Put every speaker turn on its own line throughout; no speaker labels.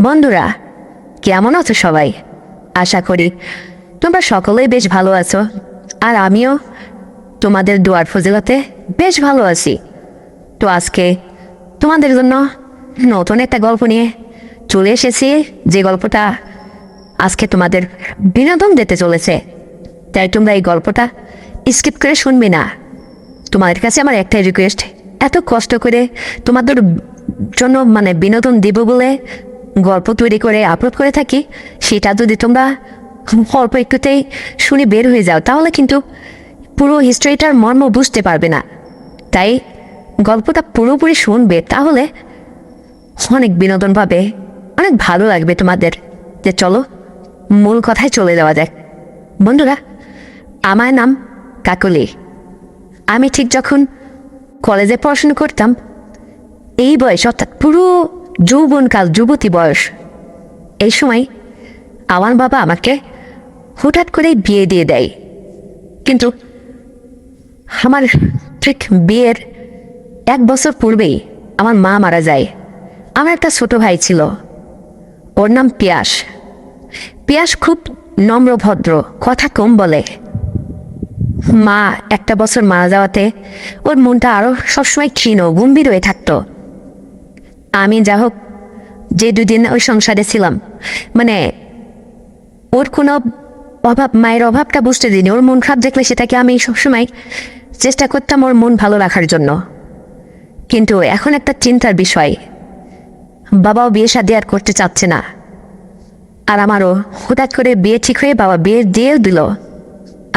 বন্ধুরা, কেমন আছো সবাই? আশা করি তোমরা সকলেই বেশ ভালো আছো। আর আমিও তোমাদের দোয়ার ফজিলতে বেশ ভালো আছি। তো আজকে তোমাদের জন্য নতুন একটা গল্প নিয়ে চলে এসেছি, যে গল্পটা আজকে তোমাদের বিনোদন দিতে চলেছে। তাই তোমরা এই গল্পটা স্কিপ করে শুনবে না। তোমাদের কাছে আমার একটাই রিকোয়েস্ট, এত কষ্ট করে তোমাদের জন্য বিনোদন দিব বলে গল্প তৈরি করে আপলোড করে থাকি, সেটা যদি তোমরা অল্প একটুতেই শুনে বের হয়ে যাও তাহলে কিন্তু পুরো হিস্ট্রিটার মর্ম বুঝতে পারবে না। তাই গল্পটা পুরোপুরি শুনবে, তাহলে অনেক বিনোদন পাবে, অনেক ভালো লাগবে তোমাদের। যে চলো মূল কথায় চলে যাওয়া যাক। বন্ধুরা, আমার নাম কাকলি। আমি ঠিক যখন কলেজে পড়াশুনো করতাম, এই বয়স অর্থাৎ পুরো যৌবনকাল, যুবতী বয়স, এই সময় আমার বাবা আমাকে হঠাৎ করে বিয়ে দিয়ে দেয়। কিন্তু আমার ঠিক বিয়ের 1 বছর পূর্বেই আমার মা মারা যায়। আমার একটা ছোট ভাই ছিল, ওর নাম পিয়াস। পিয়াস খুব নম্র ভদ্র, কথা কম বলে। মা 1 বছর মারা যাওয়াতে ওর মনটা আরো সবসময় ক্ষীণ গম্ভীর হয়ে থাকতো। আমি যা হোক যে 2 দিন ওই সংসারে ছিলাম, ওর কোনো অভাব, মায়ের অভাবটা বুঝতে দিইনি। ওর মন খারাপ দেখলে সেটাকে আমি সবসময় চেষ্টা করতাম ওর মন ভালো রাখার জন্য। কিন্তু এখন একটা চিন্তার বিষয়, বাবাও বিয়ে শাদী আর করতে চাচ্ছে না। আর আমারও হঠাৎ করে বিয়ে ঠিক হয়ে বাবা বিয়ে দিয়ে দিল।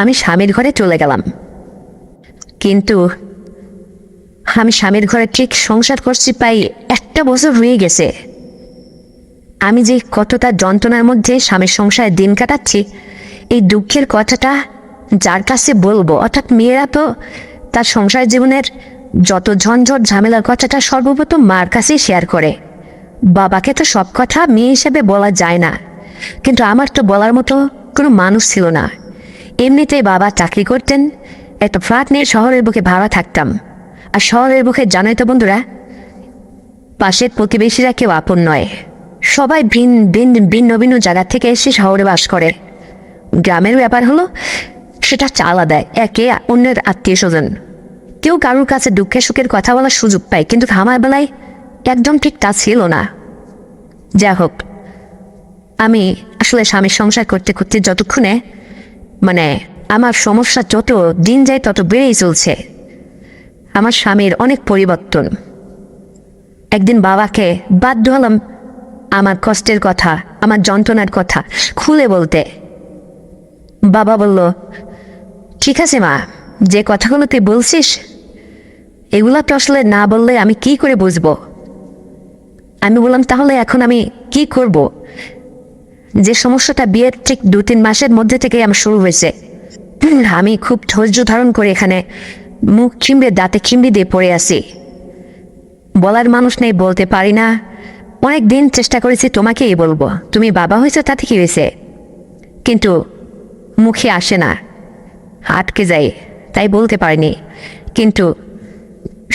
আমি স্বামীর ঘরে চলে গেলাম। কিন্তু আমি স্বামীর ঘরে ঠিক সংসার করছি প্রায় 1 বছর হয়ে গেছে। আমি যে কতটা যন্ত্রণার মধ্যে স্বামীর সংসারে দিন কাটাচ্ছি, এই দুঃখের কথাটা যার কাছে বলবো, অর্থাৎ মেয়েরা তো তার সংসার জীবনের যত ঝঞ্ঝট ঝামেলার কথাটা সর্বপ্রথম মার কাছেই শেয়ার করে। বাবাকে তো সব কথা মেয়ে হিসেবে বলা যায় না। কিন্তু আমার তো বলার মতো কোনো মানুষ ছিল না। এমনিতেই বাবা চাকরি করতেন, একটা ফ্ল্যাট নিয়ে শহরের বুকে ভাড়া থাকতাম। আর শহরের বুকে জানোই তো বন্ধুরা, পাশের প্রতিবেশীরা কেউ আপন নয়। সবাই ভিন্ন ভিন্ন জায়গা থেকে এসে শহরে বাস করে। গ্রামের ব্যাপার হলো সেটা চালা দেয় একে অন্যের আত্মীয় স্বজন। কেউ কারোর কাছে দুঃখে সুখের কথা বলার সুযোগ পায়, কিন্তু আমার বেলায় একদম ঠিক তা ছিল না। যা হোক, আমি আসলে স্বামীর সংসার করতে করতে যতক্ষণে আমার সমস্যা যত দিন যায় তত বেড়েই চলছে। আমার স্বামীর অনেক পরিবর্তন। একদিন বাবাকে বাধ্য হলাম আমার কষ্টের কথা, আমার যন্ত্রণার কথা খুলে বলতে। বাবা বলল, ঠিক আছে মা, যে কথাগুলো তুই বলছিস এগুলা তো আসলে না বললে আমি কি করে বুঝবো। আমি বললাম, তাহলে এখন আমি কি করব? যে সমস্যাটা বিয়ের ঠিক 2-3 মাসের মধ্যে থেকে আমার শুরু হয়েছে। আমি খুব ধৈর্য ধারণ করে এখানে মুখ চিমড়ে দাঁতে চিমড়ি দিয়ে পড়ে আছি। বলার মানুষ নেই, বলতে পারি না। অনেক দিন চেষ্টা করেছি তোমাকেই বলবো, তুমি বাবা হয়েছে তাতে কি হয়েছে, কিন্তু মুখে আসে না, আটকে যাই, তাই বলতে পারিনি। কিন্তু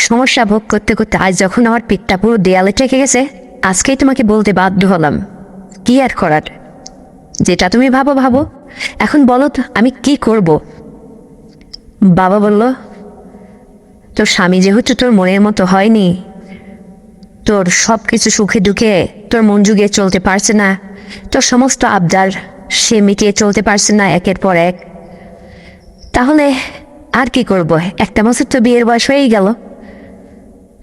সমস্যা ভোগ করতে করতে আজ যখন আমার পিঠটা পুরো দেয়ালে ঠেকে গেছে, আজকেই তোমাকে বলতে বাধ্য হলাম। কি আর করার, যেটা তুমি ভাবো ভাবো। এখন বলো তো আমি কি করব? বাবা বলল, তোর স্বামী যেহেতু তোর মনের মতো হয়নি, তোর সব কিছু সুখে দুঃখে তোর মন জুগিয়ে চলতে পারছে না, তোর সমস্ত আবদার সে মিটিয়ে চলতে পারছে না একের পর এক, তাহলে আর কি করব? 1 বছর তো বিয়ের বয়স হয়েই গেল।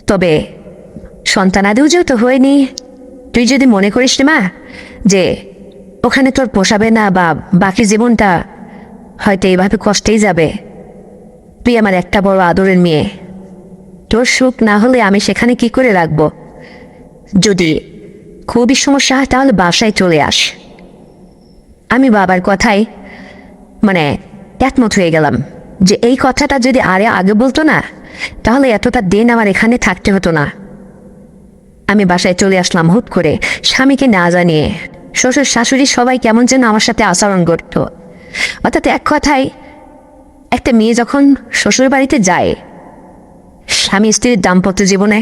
তবে সন্তানাদিও যেহেতু হয়নি, তুই যদি মনে করিস না মা যে ওখানে তোর পোষাবে না বা বাকি জীবনটা হয়তো এইভাবে কষ্টেই যাবে, তুই আমার একটা বড় আদরের মেয়ে, তোর সুখ না হলে আমি সেখানে কি করে রাখবো? যদি খুবই সমস্যা হয় তাহলে বাসায় চলে আস। আমি বাবার কথায় একমত হয়ে গেলাম যে এই কথাটা যদি আগে বলতো না, তাহলে এতটা দিন আমার এখানে থাকতে হতো না। আমি বাসায় চলে আসলাম হুট করে, স্বামীকে না জানিয়ে। শ্বশুর শাশুড়ি সবাই কেমন যেন আমার সাথে আচরণ করত। অর্থাৎ এক কথায়, একটা মেয়ে যখন শ্বশুর বাড়িতে যায়, স্বামী স্ত্রীর দাম্পত্য জীবনে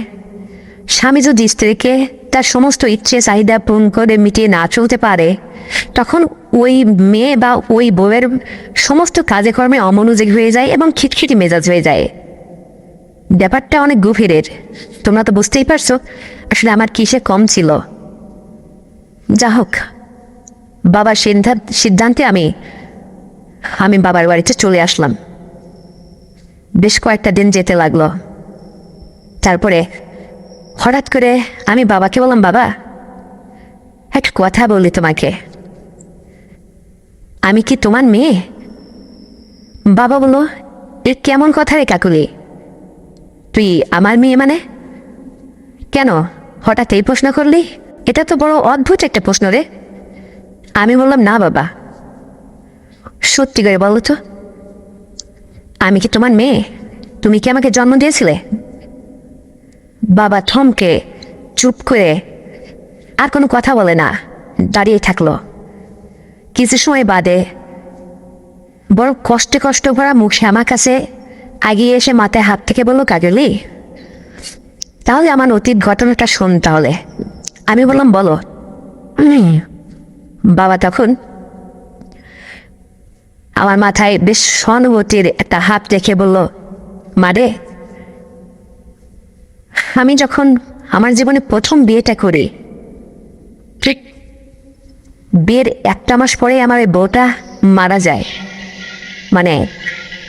স্বামী যদি স্ত্রীকে তার সমস্ত ইচ্ছে চাহিদা পূরণ করে মিটিয়ে না চলতে পারে, তখন ওই মেয়ে বা ওই বউয়ের সমস্ত কাজে কর্মে অমনোযোগী হয়ে যায় এবং খিটখিটি মেজাজ হয়ে যায়। ব্যাপারটা অনেক গভীরের, তোমরা তো বুঝতেই পারছো আসলে আমার কিসে কম ছিল। যা হোক, বাবার সিদ্ধান্তে আমি বাবার বাড়িতে চলে আসলাম। বেশ কয়েকটা দিন যেতে লাগলো। তারপরে হঠাৎ করে আমি বাবাকে বললাম, বাবা একটা কথা বলি তোমাকে, আমি কি তোমার মেয়ে? বাবা বলল, এ কেমন কথা রে কাকুলি, তুই আমার মেয়ে মানে? কেন হঠাৎ এই প্রশ্ন করলি? এটা তো বড় অদ্ভুত একটা প্রশ্ন রে। আমি বললাম, না বাবা, সত্যি করে বলো তো, আমি কি তোমার মেয়ে? তুমি কি আমাকে জন্ম দিয়েছিলে? বাবা থমকে চুপ করে আর কোনো কথা বলে না, দাঁড়িয়ে থাকলো। কিছু সময় বাদে বড় কষ্টে কষ্ট ভরা মুখে আমার কাছে এগিয়ে এসে মাথায় হাত থেকে বললো, কাজলি তাহলে আমার অতীত ঘটনাটা শোন তাহলে। আমি বললাম, বলো। বাবা তখন আমার মাথায় বেশ সহানুভূতির একটা হাত রেখে বলল, মারে, আমি যখন আমার জীবনে প্রথম বিয়েটা করি, ঠিক বিয়ের একটা মাস পরে আমার ওই বউটা মারা যায়। মানে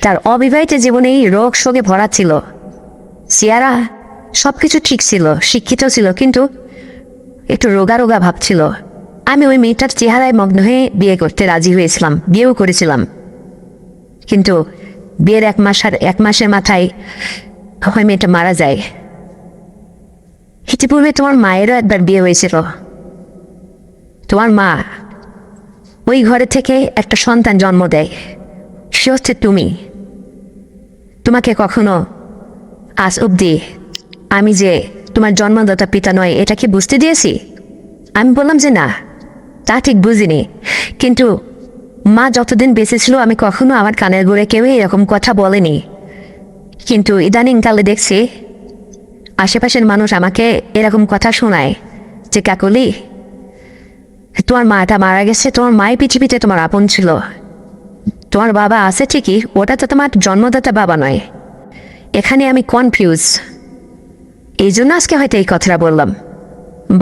তার অবিবাহিত জীবনেই রোগ শোকে ভরা ছিল। চেহারা সব কিছু ঠিক ছিল, শিক্ষিত ছিল, কিন্তু একটু রোগা রোগা ভাব ছিল। আমি ওই মেয়েটার চেহারায় মগ্ন হয়ে বিয়ে করতে রাজি হয়েছিলাম, বিয়েও করেছিলাম। কিন্তু বিয়ের এক মাসের মাথায় ওই মেয়েটা মারা যায়। ইতিপূর্বে তোমার মায়েরও একবার বিয়ে হয়েছিল। তোমার মা ওই ঘরে থেকে একটা সন্তান জন্ম দেয়, সে হচ্ছে তুমি। তোমাকে কখনো আজ অব্দি আমি যে তোমার জন্মদাতা পিতা নয় এটা কি বুঝতে দিয়েছি? আমি বললাম যে না, তা ঠিক বুঝিনি, কিন্তু মা যতদিন বেঁচে ছিল আমি কখনো আমার কানের গোড়ে কেউ এরকম কথা বলেনি। কিন্তু ইদানিং কালে দেখছি আশেপাশের মানুষ আমাকে এরকম কথা শোনায় যে, কাকলি তোমার মাটা মারা গেছে, তোমার মায়ের পৃথিবীতে তোমার আপন ছিল, তোমার বাবা আছে ঠিকই, ওটা তো তোমার জন্মদাতা বাবা নয়। এখানে আমি কনফিউজ, এই জন্য আজকে হয়তো এই কথাটা বললাম।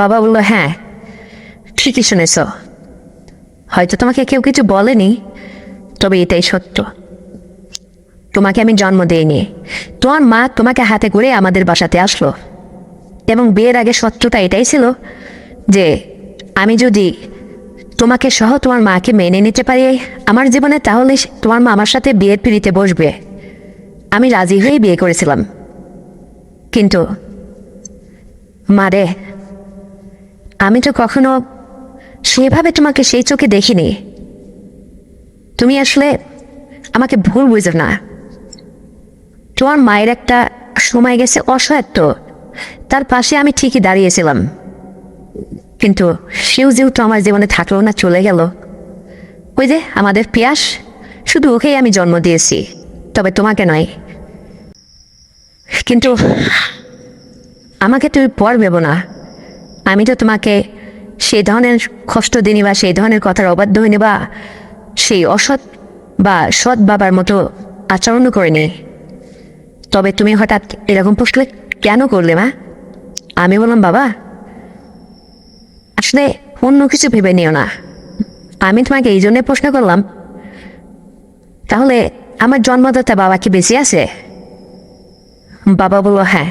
বাবা বলল, হ্যাঁ ঠিকই শুনেছ, হয়তো তোমাকে কেউ কিছু বলেনি, তবে এটাই সত্য, তোমাকে আমি জন্ম দেইনি। তোমার মা তোমাকে হাতে করে আমাদের বাসাতে আসলো, এবং বিয়ের আগে সত্যটা এটাই ছিল যে আমি যদি তোমাকে সহ তোমার মাকে মেনে নিতে পারি আমার জীবনে, তাহলে তোমার মা আমার সাথে বিয়ের পিড়িতে বসবে। আমি রাজি হয়ে বিয়ে করেছিলাম। কিন্তু মারে, আমি তো কখনো সেভাবে তোমাকে সেই চোখে দেখিনি। তুমি আসলে আমাকে ভুল বুঝো না। তোমার মায়ের একটা সময় গেছে অসহায়ত্ব, তার পাশে আমি ঠিকই দাঁড়িয়েছিলাম, কিন্তু সেও যেহেতু আমার জীবনে থাকলো না, চলে গেল। ওই যে আমাদের পিয়াস, শুধু ওকেই আমি জন্ম দিয়েছি, তবে তোমাকে নয়। কিন্তু আমাকে তুমি পর ভেবো না, আমি তো তোমাকে সেই ধরনের কষ্ট দিনি বা সেই ধরনের কথার অবাধ্য হইনি বা সেই অসৎ বা সৎ বাবার মতো আচরণও করিনি। তবে তুমি হঠাৎ এরকম প্রশ্ন কেন করলে মা? আমি বললাম, বাবা আসলে অন্য কিছু ভেবে নিও না, আমি তোমাকে এই জন্যে প্রশ্ন করলাম, তাহলে আমার জন্মদাতা বাবা কি বেঁচে আছে? বাবা বলল, হ্যাঁ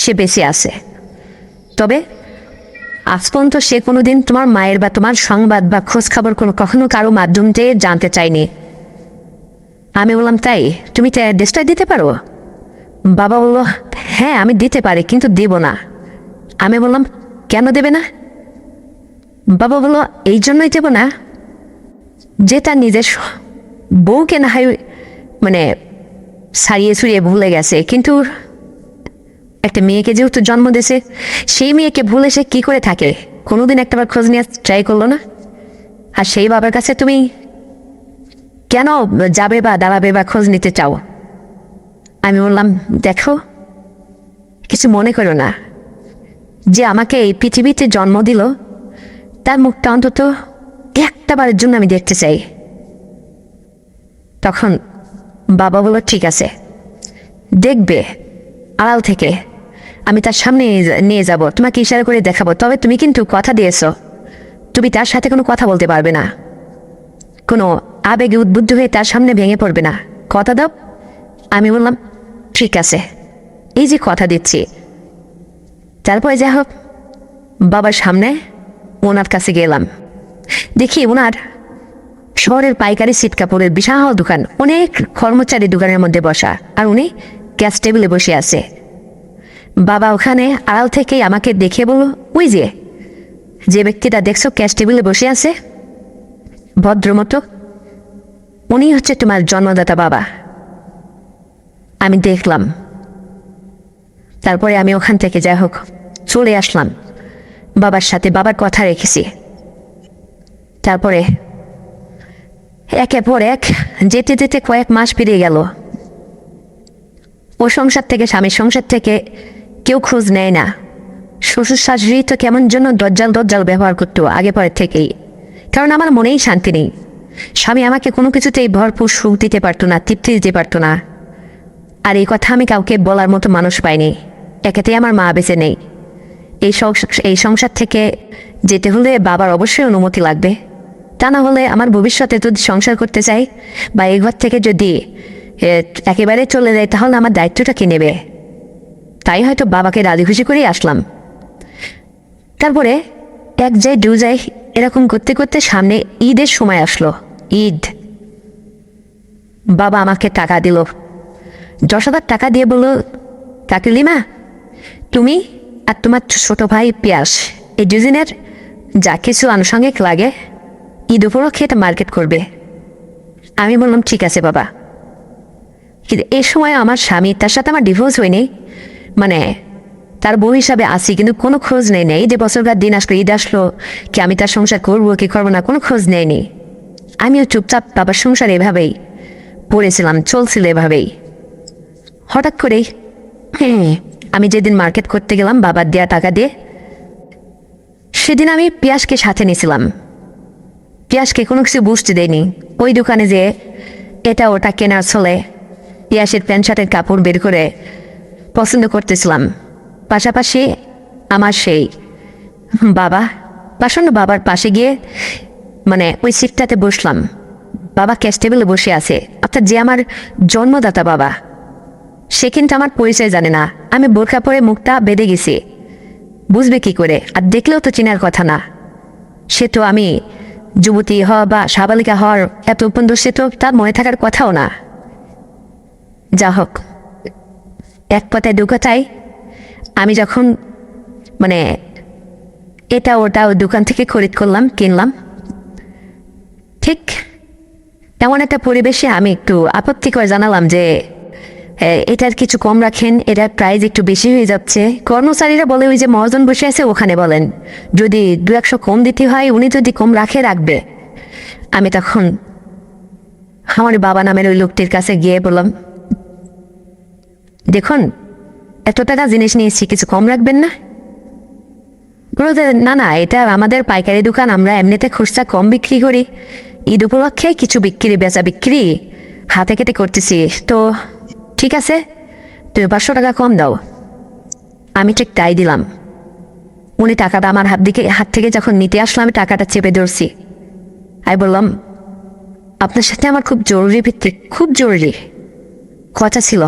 সে বেঁচে আছে, তবে আজ পর্যন্ত সে কোনোদিন তোমার মায়ের বা তোমার সংবাদ বা খোঁজ খবর কখনো কারো মাধ্যম দিয়ে জানতে চাইনি। আমি বললাম, তাই তুমি তো অ্যাড্রেসটা দিতে পারো? বাবা বলল, হ্যাঁ আমি দিতে পারি, কিন্তু দেব না। আমি বললাম, কেন দেবে না? বাবা বলল, এই জন্যই দেব না যে তার নিজের বউকে না হয় মানে সারিয়ে ছুড়িয়ে ভুলে গেছে, কিন্তু একটা মেয়েকে যেহেতু জন্ম দিয়েছে, সেই মেয়েকে ভুলে সে কী করে থাকে? কোনোদিন একটাবার খোঁজ নিয়ে ট্রাই করলো না? আর সেই বাবার কাছে তুমি কেন যাবে বা দাঁড়াবে বা খোঁজ নিতে চাও? আমি বললাম, দেখো কিছু মনে করো না, যে আমাকে এই পৃথিবীতে জন্ম দিল, তার মুখটা অন্তত একটা বারের জন্য আমি দেখতে চাই। তখন বাবা বলল, ঠিক আছে, দেখবে আড়াল থেকে আমি তার সামনে নিয়ে যাব, তোমাকে ইশারা করে দেখাবো, তবে তুমি কিন্তু কথা দিয়েছ তুমি তার সাথে কোনো কথা বলতে পারবে না, কোনো আবেগে উদ্বুদ্ধ হয়ে তার সামনে ভেঙে পড়বে না, কথা দাও। আমি বললাম ঠিক আছে, এই যে কথা দিচ্ছি। তারপরে যাই হোক বাবার সামনে ওনার কাছে গেলাম, দেখি ওনার শহরের পাইকারি সিট কাপড়ের বিশাল দোকান, অনেক কর্মচারী দোকানের মধ্যে বসা, আর উনি গ্যাস টেবিলে বসে আছে। বাবা ওখানে আড়াল থেকেই আমাকে দেখে বলল, ওই যে ব্যক্তিটা দেখছো গ্যাস টেবিলে বসে আছে ভদ্রমতো, উনি হচ্ছে তোমার জন্মদাতা বাবা। আমি দেখলাম, তারপরে আমি ওখান থেকে যাই হোক চলে আসলাম বাবার সাথে, বাবার কথা রেখেছি। তারপরে একের পর এক যেতে যেতে কয়েক মাস পেরিয়ে গেল। ও সংসার থেকে, স্বামীর সংসার থেকে কেউ খোঁজ নেয় না। শ্বশুর শাশুড়ি তো কেমন জন্য দজ্জাল ব্যবহার করতো আগে পরের থেকেই, কারণ আমার মনেই শান্তি নেই। স্বামী আমাকে কোনো কিছুতেই ভরপুর সুখ দিতে পারতো না, তৃপ্তি দিতে পারতো না। আর এই কথা আমি কাউকে বলার মতো মানুষ পাইনি। একেতেই আমার মা বেঁচে নেই। এই সংসার থেকে যেতে হলে বাবার অবশ্যই অনুমতি লাগবে, তা না হলে আমার ভবিষ্যতে যদি সংসার করতে চাই বা এই ঘর থেকে যদি একেবারে চলে যায়, তাহলে আমার দায়িত্বটা কে নেবে? তাই হয়তো বাবাকে রাজি খুশি করেই আসলাম। তারপরে এক যাই দু যাই এরকম করতে করতে সামনে ঈদের সময় আসলো। ঈদ, বাবা আমাকে টাকা দিল, 10,000 টাকা দিয়ে বলল, কাকিলিমা তুমি আর তোমার ছোট ভাই পিয়াস এই দুজনের যা কিছু আনুষঙ্গিক লাগে ঈদ উপলক্ষে এটা মার্কেট করবে। আমি বললাম ঠিক আছে বাবা। কিন্তু এই সময় আমার স্বামী, তার সাথে আমার ডিভোর্স হয়নি, মানে তার বউ হিসাবে আসি, কিন্তু কোনো খোঁজ নেই যে বছরকার দিন আসলো, ঈদ আসলো, কি আমি তার সংসার করবো কি করবো না, কোনো খোঁজ নেয়নি। আমিও চুপচাপ বাবার সংসার এভাবেই পড়েছিলাম, চলছিল এভাবেই। হঠাৎ করেই আমি যেদিন মার্কেট করতে গেলাম বাবার দেওয়া টাকা দিয়ে, সেদিন আমি পিয়াসকে সাথে নিয়েছিলাম। পিয়াসকে কোনো কিছু বুঝতে দেয়নি। ওই দোকানে যে এটা ওটা কেনার চলে পিয়াসের প্যান্ট শার্টের কাপড় বের করে পছন্দ করতেছিলাম। পাশাপাশি আমার সেই বাবার পাশে গিয়ে মানে ওই সিটটাতে বসলাম। বাবা ক্যাশ টেবিলে বসে আছে, অর্থাৎ যে আমার জন্মদাতা বাবা, সে কিন্তু আমার পরিচয় জানে না। আমি বোরখা পরে মুখটা বেঁধে গেছি, বুঝবে কি করে? আর দেখলেও তো চেনার কথা না। সে তো আমি যুবতী হওয়া বা সাবালিকা হওয়ার এত উপন্দ, সে তো তার মনে থাকার কথাও না। যা হোক, এক কথায় দু কথায় আমি যখন মানে এটা ওটা ওই দোকান থেকে খরিদ করলাম, কিনলাম, ঠিক এমন একটা পরিবেশে আমি একটু আপত্তি করে জানালাম যে এটার কিছু কম রাখেন, এটার প্রাইস একটু বেশি হয়ে যাচ্ছে। কর্মচারীরা বলে ওই যে মহাজন বসে আছে ওখানে বলেন, যদি 2-100 কম দিতে হয়, উনি যদি কম রাখবে। আমি তখন আমার বাবা নামের ওই লোকটির কাছে গিয়ে বললাম, দেখুন এত টাকা জিনিস নিয়েছি, কিছু কম রাখবেন না? না, এটা আমাদের পাইকারি দোকান, আমরা এমনিতে খুচরা কম বিক্রি করি, ঈদ উপলক্ষে কিছু বেচা বিক্রি হাতে কেটে করতেছি, তো ঠিক আছে তুমি 500 টাকা কম দাও। আমি ঠিক তাই দিলাম। উনি টাকাটা আমার হাত থেকে যখন নিতে আসলো, আমি টাকাটা চেপে ধরছি। আমি বললাম, আপনার সাথে আমার খুব জরুরি ভিত্তিক, খুব জরুরি কথা ছিল।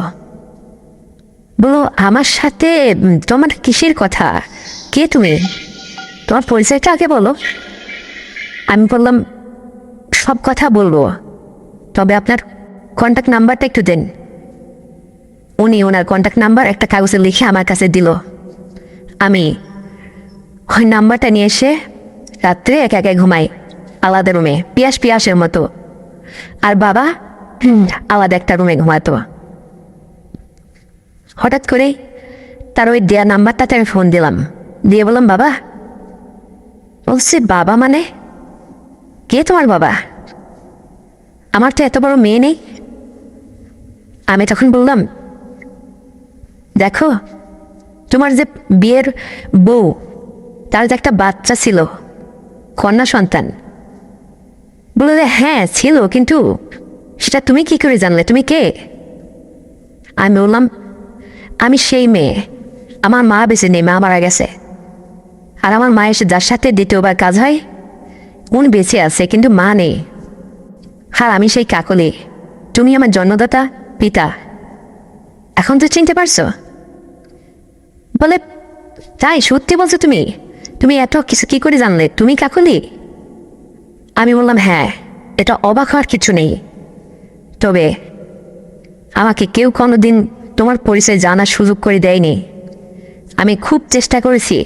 বলো, আমার সাথে তোমার কিসের কথা? কে তুমি? তোমার পরিচয়টা আগে বলো। আমি বললাম, সব কথা বলবো, তবে আপনার কন্ট্যাক্ট নাম্বারটা একটু দেন। উনি ওনার কন্ট্যাক্ট নাম্বার একটা কাগজে লিখে আমার কাছে দিল। আমি ওই নাম্বারটা নিয়ে এসে রাত্রে একা একা ঘুমাই আলাদা রুমে, পিয়াসের মতো, আর বাবা আলাদা একটা রুমে ঘুমাতো। হঠাৎ করে তার ওই দেয়া নাম্বারটাতে আমি ফোন দিলাম, দিয়ে বললাম, বাবা। বলছে, বাবা মানে কে তোমার বাবা? আমার তো এত বড় মেয়ে নেই। আমি তখন বললাম, দেখো তোমার যে বিয়ের বউ, তার যে একটা বাচ্চা ছিল, কন্যা সন্তান। বলল যে হ্যাঁ ছিল, কিন্তু সেটা তুমি কি করে জানলে, তুমি কে? আমি বললাম আমি সেই মেয়ে, আমার মা বেঁচে নেই, মা মারা গেছে। আর আমার মা এসে যার সাথে দ্বিতীয়বার কাজ হয় উনি বেঁচে আছে, কিন্তু মা নেই। আর আমি সেই কাকলি, তুমি আমার জন্মদাতা পিতা। এখন তো চিনতে পারছো? বলে তাই সত্যি বলছো তুমি? তুমি এত কিছু কি করে জানলে, তুমি কাকলি? আমি বললাম হ্যাঁ, এটা অবাক হওয়ার কিছু নেই। তবে আমাকে কেউ কোনোদিন তোমার পরিচয় জানার সুযোগ করে দেয়নি। আমি খুব চেষ্টা করেছি,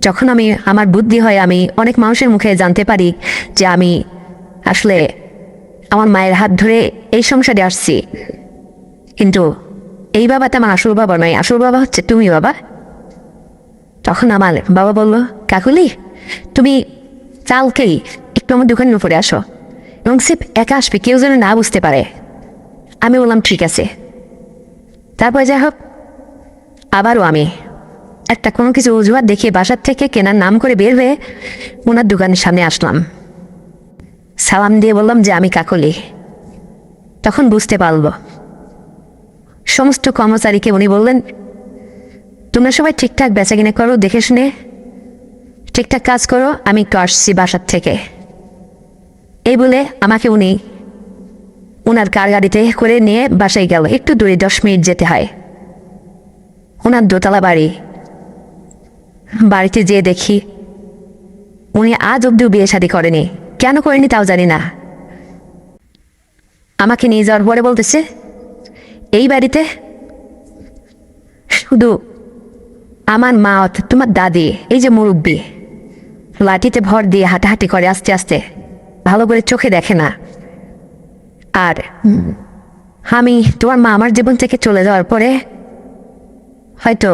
যখন আমার বুদ্ধি হয় আমি অনেক মানুষের মুখে জানতে পারি যে আমি আসলে আমার মায়ের হাত ধরে এই সংসারে আসছি। কিন্তু এই বাবাটা আমার আসল বাবা নয়, আসল বাবা হচ্ছে তুমি বাবা। তখন আমার বাবা বলল, কাকুলি তুমি কালকেই একটু আমার দোকানের উপরে আসো, এবং সে একা আসবে, কেউ যেন না বুঝতে পারে। আমি বললাম ঠিক আছে। তারপর যাই হোক, আবারও আমি একটা কোনো কিছু অজুহাত দেখিয়ে বাসার থেকে কেনার নাম করে বের হয়ে ওনার দোকানের সামনে আসলাম। সালাম দিয়ে বললাম যে আমি কাকলি। তখন বুঝতে পারল। সমস্ত কর্মচারীকে উনি বললেন, তোমরা সবাই ঠিকঠাক বেচাকিনা করো, দেখে শুনে ঠিকঠাক কাজ করো, আমি একটু আসছি বাসার থেকে। এই বলে আমাকে উনি ওনার কার গাড়িতে করে নিয়ে বাসায় গেল। একটু দূরে 10 মিনিট যেতে হয়। ওনার দোতলা বাড়ি। বাড়িতে যেয়ে দেখি উনি আজ অব্দিও বিয়ে শাদী করেনি। কেন করেনি তাও জানি না। আমাকে নিয়ে যাওয়ার পরে বলতেছে, এই বাড়িতে শুধু আমার মা অর্থাৎ তোমার দাদি, এই যে মুরব্বী, লাঠিতে ভর দিয়ে হাঁটাহাঁটি করে আস্তে আস্তে, ভালো করে চোখে দেখে না। আর আমি তোমার মা আমার জীবন থেকে চলে যাওয়ার পরে হয়তো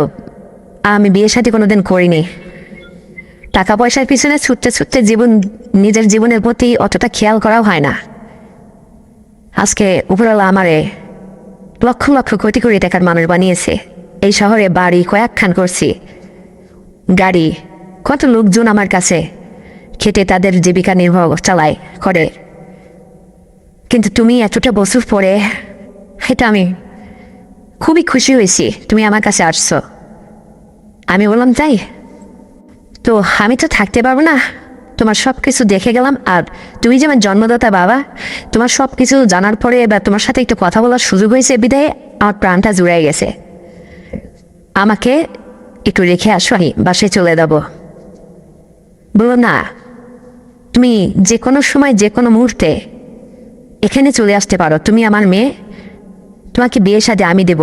আমি বিয়ে শাদী কোনোদিন করিনি। টাকা পয়সার পিছনে ছুটতে ছুটতে নিজের জীবনের প্রতি অতটা খেয়াল করাও হয় না। আজকে উপরওয়ালা আমারে লক্ষ লক্ষ কোটি কোটি টাকার মানুষ বানিয়েছে। এই শহরে বাড়ি কয়েকখান করছি, গাড়ি, কত লোকজন আমার কাছে খেটে তাদের জীবিকা নির্বাহ চালায় করে। কিন্তু তুমি এতটা বছর পরে, এটা আমি খুবই খুশি হয়েছি তুমি আমার কাছে আসছো। আমি বললাম তাই তো আমি তো থাকতে পারবো না, তোমার সব কিছু দেখে গেলাম। আর তুমি যে আমার জন্মদাতা বাবা, তোমার সব কিছু জানার পরে বা তোমার সাথে একটু কথা বলার সুযোগ হয়েছে বিধায় আমার প্রাণটা জুড়াই গেছে। আমাকে একটু রেখে আসো, আমি বাসায় চলে যাবো। বলো না, তুমি যে কোনো সময় যে কোনো মুহূর্তে এখানে চলে আসতে পারো, তুমি আমার মেয়ে, তোমাকে বিয়ে শাদী আমি দেব।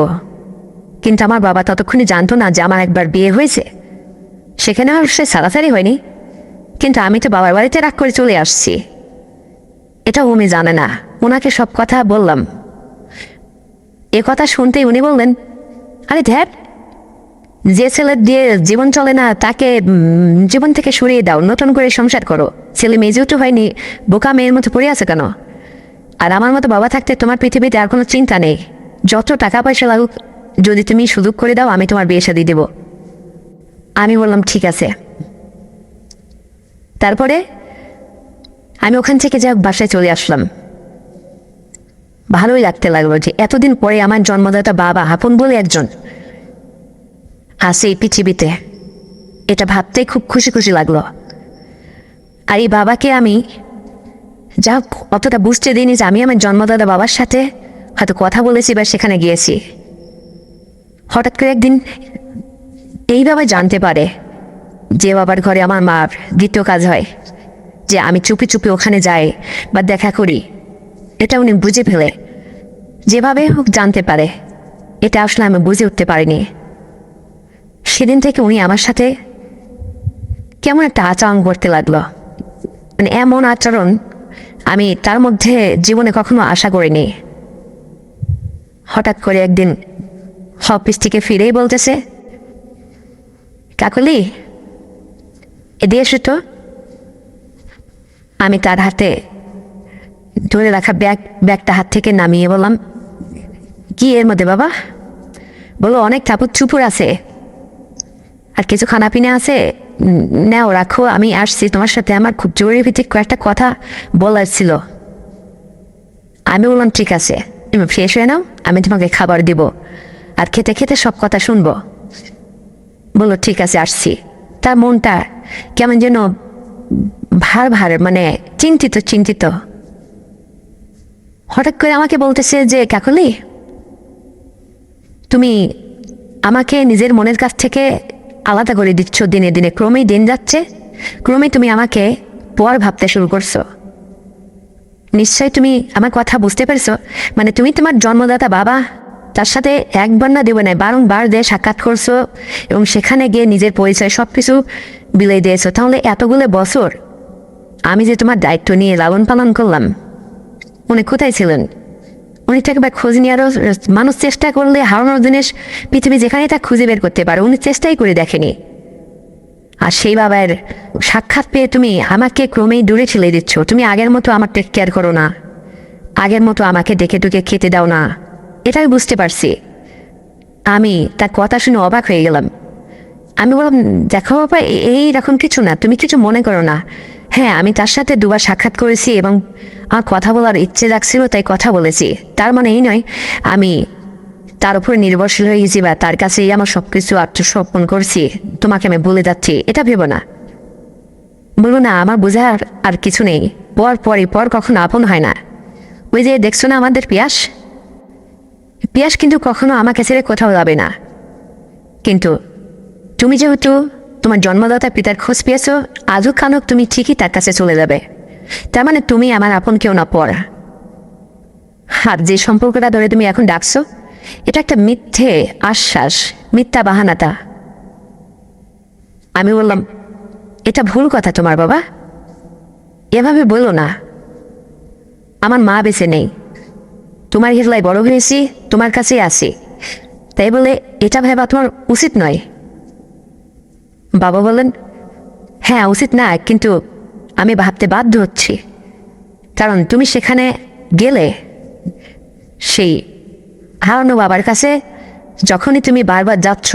কিন্তু আমার বাবা ততক্ষণে জানতো না যে আমার একবার বিয়ে হয়েছে। সেখানে সে সারাসারি হয়নি, কিন্তু আমি তো বাবার বাড়িতে রাগ করে চলে আসছি, এটা উনি জানে না। ওনাকে সব কথা বললাম। এ কথা শুনতেই উনি বললেন, আরে ধ্যাত, যে ছেলের দিয়ে জীবন চলে না তাকে জীবন থেকে সরিয়ে দাও, নতুন করে সংসার করো। ছেলে মেয়ে যেহেতু হয়নি, বোকা মেয়ের মতো পড়ে আছে কেন? আর আমার মতো বাবা থাকতে তোমার পৃথিবীতে আর কোনো চিন্তা নেই। যত টাকা পয়সা লাগুক, যদি তুমি সুযোগ করে দাও আমি তোমার বিয়ে শাদী দেব। আমি বললাম ঠিক আছে। তারপরে আমি ওখান থেকে যা বাসায় চলে আসলাম। ভালোই লাগতে লাগলো যে এতদিন পরে আমার জন্মদাতা বাবা আপন বলে একজন আছে এই পৃথিবীতে। এটা ভাবতেই খুব খুশি খুশি লাগলো। আর এই বাবাকে আমি যা অতটা বুঝতে দিইনি যে আমি আমার জন্মদাতা বাবার সাথে হয়তো কথা বলেছি বা সেখানে গিয়েছি। হঠাৎ করে একদিন এই বাবা জানতে পারে যে বাবার ঘরে আমার মার দ্বিতীয় কাজ হয়, যে আমি চুপি চুপি ওখানে যাই বা দেখা করি। এটা উনি বুঝে ফেলে, যেভাবে হোক জানতে পারে। এটা আসলে আমি বুঝে উঠতে পারিনি। সেদিন থেকে উনি আমার সাথে কেমন একটা আচরণ করতে লাগলো, মানে এমন আচরণ আমি তার মধ্যে জীবনে কখনো আশা করিনি। হঠাৎ করে একদিন অফিস থেকে ফিরেই বলতেছে, কাকলি এদিকে এসো তো। আমি তার হাতে ধরে রাখা ব্যাগটা হাত থেকে নামিয়ে বললাম, কি এর মধ্যে বাবা? বলো অনেক কাপড় চুপড় আছে, আর কিছু খানাপিনা আছে, নাও রাখো, আমি আসছি, তোমার সাথে আমার খুব জরুরি ভিত্তিক কয়েকটা কথা বলার ছিল। আমি বললাম ঠিক আছে, তুমি ফ্রেশ হয়ে নাও, আমি তোমাকে খাবার দিব, আর খেতে খেতে সব কথা শুনবো। বললো ঠিক আছে, আসছি। তার মনটা কেমন যেন ভার ভার, মানে চিন্তিত চিন্তিত। হঠাৎ করে আমাকে বলতেছে যে কাকলি, তুমি আমাকে নিজের মনের কাছ থেকে আলাদা করে দিচ্ছ দিনে দিনে, ক্রমেই দিন যাচ্ছে, ক্রমেই তুমি আমাকে পর ভাবতে শুরু করছো। নিশ্চয়ই তুমি আমার কথা বুঝতে পেরেছো। মানে তুমি তোমার জন্মদাতা বাবা, তার সাথে একবার না দেবে না, বারংবার দিয়ে সাক্ষাৎ করছো এবং সেখানে গিয়ে নিজের পরিচয় সব কিছু বিলাই দিয়েছো। তাহলে এতগুলো বছর আমি যে তোমার দায়িত্ব নিয়ে লালন পালন করলাম, উনি কোথায় ছিলেন? উনি তো একবার খোঁজ নিয়ে, আরও মানুষ চেষ্টা করলে হারানোর জিনিস পৃথিবী যেখানে তা খুঁজে বের করতে পারে, উনি চেষ্টাই করে দেখেনি। আর সেই বাবার সাক্ষাৎ পেয়ে তুমি আমাকে ক্রমেই দূরে ঠেলে দিচ্ছ। তুমি আগের মতো আমার টেক কেয়ার করো না, আগের মতো আমাকে ডেকে ডুকে খেতে দাও না। এটাই বুঝতে পারছি। আমি তার কথা শুনে অবাক হয়ে গেলাম। আমি বললাম দেখো বাবা, এইরকম কিছু না, তুমি কিছু মনে করো না। হ্যাঁ, আমি তার সাথে দুবার সাক্ষাৎ করেছি এবং আমার কথা বলার ইচ্ছে জাগছিল, তাই কথা বলেছি। তার মানে এই নয় আমি তার উপরে নির্ভরশীল হয়ে গেছি বা তার কাছেই আমার সব কিছু আত্মসমর্পণ করছি, তোমাকে আমি বলে যাচ্ছি, এটা ভেবো না। বলবো না, আমার বোঝার আর কিছু নেই। পর কখনো আপন হয় না। ওই যে দেখছো না আমাদের পিয়াস, পিয়াস কিন্তু কখনো আমাকে ছেড়ে কোথাও যাবে না। কিন্তু তুমি যেহেতু তোমার জন্মদাতা পিতার খোঁজ পেয়েছো, আজও কানক তুমি ঠিকই তার কাছে চলে যাবে। তার মানে তুমি আমার আপন কেউ না, পর। আর যে সম্পর্কটা ধরে তুমি এখন ডাকছো, এটা একটা মিথ্যে আশ্বাস, মিথ্যা বাহানাটা। আমি বললাম এটা ভুল কথা তোমার বাবা, এভাবে বলো না। আমার মা বেঁচে নেই, তোমার হিজলায় বড় হয়েছি, তোমার কাছেই আসি, তাই বলে এটা ভাবা তোমার উচিত নয়। বাবা বলেন হ্যাঁ উচিত না, কিন্তু আমি ভাবতে বাধ্য হচ্ছি, কারণ তুমি সেখানে গেলে সেই হারানো বাবার কাছে, যখনই তুমি বারবার যাচ্ছ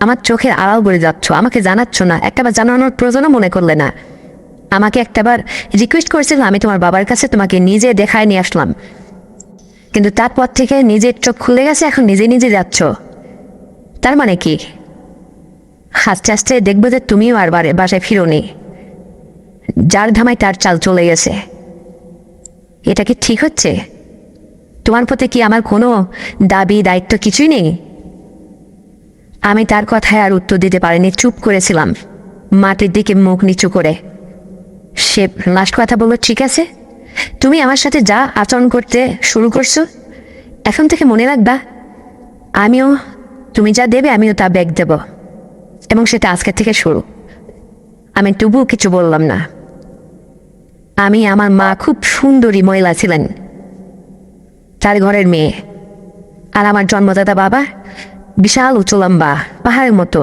আমার চোখের আড়াল করে যাচ্ছ, আমাকে জানাচ্ছ না, একটাবার জানানোর প্রয়োজনও মনে করলে না। আমাকে একটাবার রিকোয়েস্ট করেছিলাম, আমি তোমার বাবার কাছে তোমাকে নিজে দেখায় নিয়ে আসলাম, কিন্তু তারপর থেকে নিজের চোখ খুলে গেছে, এখন নিজে নিজে যাচ্ছ। তার মানে কি? আস্তে আস্তে দেখবো যে তুমিও আর বাসায় ফিরোনি, যার ধামায় তার চাল চলে গেছে। এটা কি ঠিক হচ্ছে? তোমার প্রতি কি আমার কোনো দাবি দায়িত্ব কিছুই নেই? আমি তার কথায় আর উত্তর দিতে পারিনি, চুপ করেছিলাম মাটির দিকে মুখ নিচু করে। সে লাস্ট কথা বলল, ঠিক আছে, তুমি আমার সাথে যা আচরণ করতে শুরু করছো, এখন থেকে মনে রাখবা আমিও তুমি যা দেবে আমিও তা ব্যাগ দেব, এবং সেটা আজকের থেকে শুরু। আমি তবুও কিছু বললাম না। আমার মা খুব সুন্দরী মহিলা ছিলেন, তার ঘরের মেয়ে। আর আমার জন্মদাতা বাবা বিশাল উঁচু লম্বা, পাহাড়ের মতো,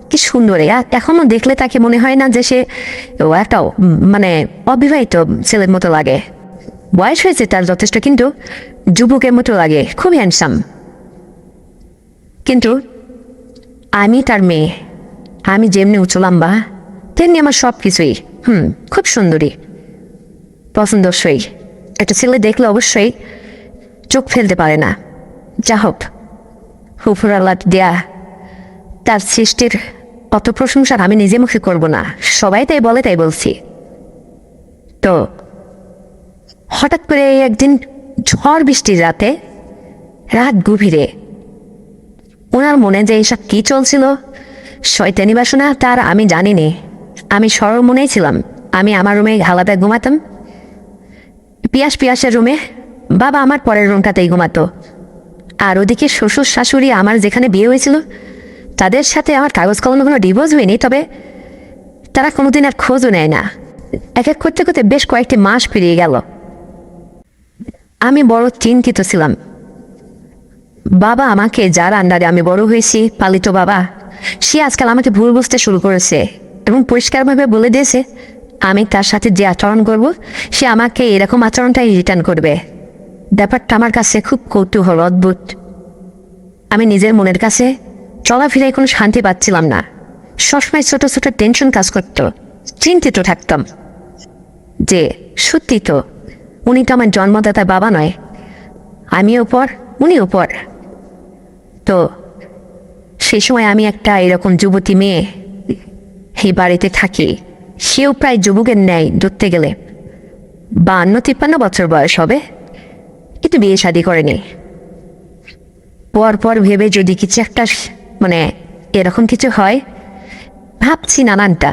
কি সুন্দর। এখনো দেখলে তাকে মনে হয় না যে সে একটা মানে অবিবাহিত ছেলের মতো লাগে। বয়স হয়েছে তার যথেষ্ট, কিন্তু যুবকের মতো লাগে, খুব হ্যান্ডসাম। কিন্তু আমি তার মেয়ে, আমি যেমনি উঁচু লম্বা তেমনি আমার সব কিছুই খুব সুন্দরী, পছন্দসই। একটা ছেলে দেখলে অবশ্যই চোখ ফেলতে পারে না। যা হোক, হুফুরাল্লাহ দেয়া তার সৃষ্টির অত প্রশংসার আমি নিজে মুখে করব না, সবাই তাই বলে তাই বলছি। তো হঠাৎ করে একদিন ঝড় বৃষ্টির রাতে, রাত গভীরে, ওনার মনে যে এসব কি চলছিল, শয়তানি বাসনা, তার আমি জানিনি। আমি সরল মনেই ছিলাম। আমি আমার রুমে আলাদা ঘুমাতাম, পিয়াসের রুমে, বাবা আমার পরের রুমটাতেই ঘুমাতো। আর ওদিকে শ্বশুর শাশুড়ি আমার যেখানে বিয়ে হয়েছিল তাদের সাথে আমার কাগজ কলমে কোনো ডিভোর্স হয়নি, তবে তারা কোনোদিন আর খোঁজও নেয় না। এক এক করতে করতে বেশ কয়েকটি মাস পেরিয়ে গেল। আমি বড় চিন্তিত ছিলাম। বাবা আমাকে, যার আন্ডারে আমি বড় হয়েছি, পালিত বাবা, সে আজকাল আমাকে ভুল বুঝতে শুরু করেছে এবং পরিষ্কারভাবে বলে দিয়েছে আমি তার সাথে যে আচরণ করব সে আমাকে এরকম আচরণটাই রিটার্ন করবে। ব্যাপারটা আমার কাছে খুব কৌতূহল, অদ্ভুত। আমি নিজের মনের কাছে চলাফেরায় কোনো শান্তি পাচ্ছিলাম না। সবসময় ছোট ছোট টেনশন কাজ করতো, চিন্তিত থাকতাম যে সত্যি তো উনি তো আমার জন্মদাতা বাবা নয়, আমিও পর উনিও পর। তো সেই সময় আমি একটা এরকম যুবতী মেয়ে এই বাড়িতে থাকি, সেও প্রায় যুবকের ন্যায় ধরতে গেলে 52-53 বছর বয়স হবে, কিন্তু বিয়ে শাদী করেনি। পর ভেবে যদি কিছু একটা মানে এরকম কিছু হয়, ভাবছি নানানটা,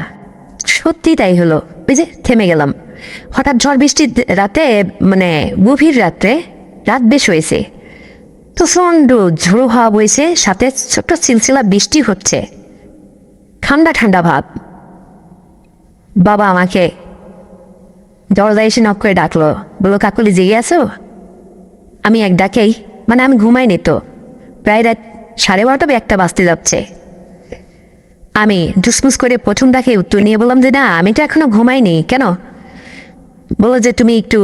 সত্যি তাই হলো। ওই যে থেমে গেলাম, হঠাৎ ঝড় বৃষ্টির রাতে, মানে গভীর রাত্রে, রাত বেশ হয়েছে, প্রচণ্ড ঝোড়ো হাওয়া বইছে, সাথে ছোট্ট সিলসিলা বৃষ্টি হচ্ছে, ঠান্ডা ঠান্ডা ভাব। বাবা আমাকে দরজায় এসে নক করে ডাকলো, বললো কাকুলি জেগে আছো? আমি এক ডাকেই, মানে আমি ঘুমাইনি তো, প্রায় রাত 12:30 একটা বাজতে যাচ্ছে। আমি ডুসমুস করে প্রথম ডাকে উত্তর নিয়ে বললাম যে না, আমি তো এখনো ঘুমাইনি। কেন? বলো যে তুমি একটু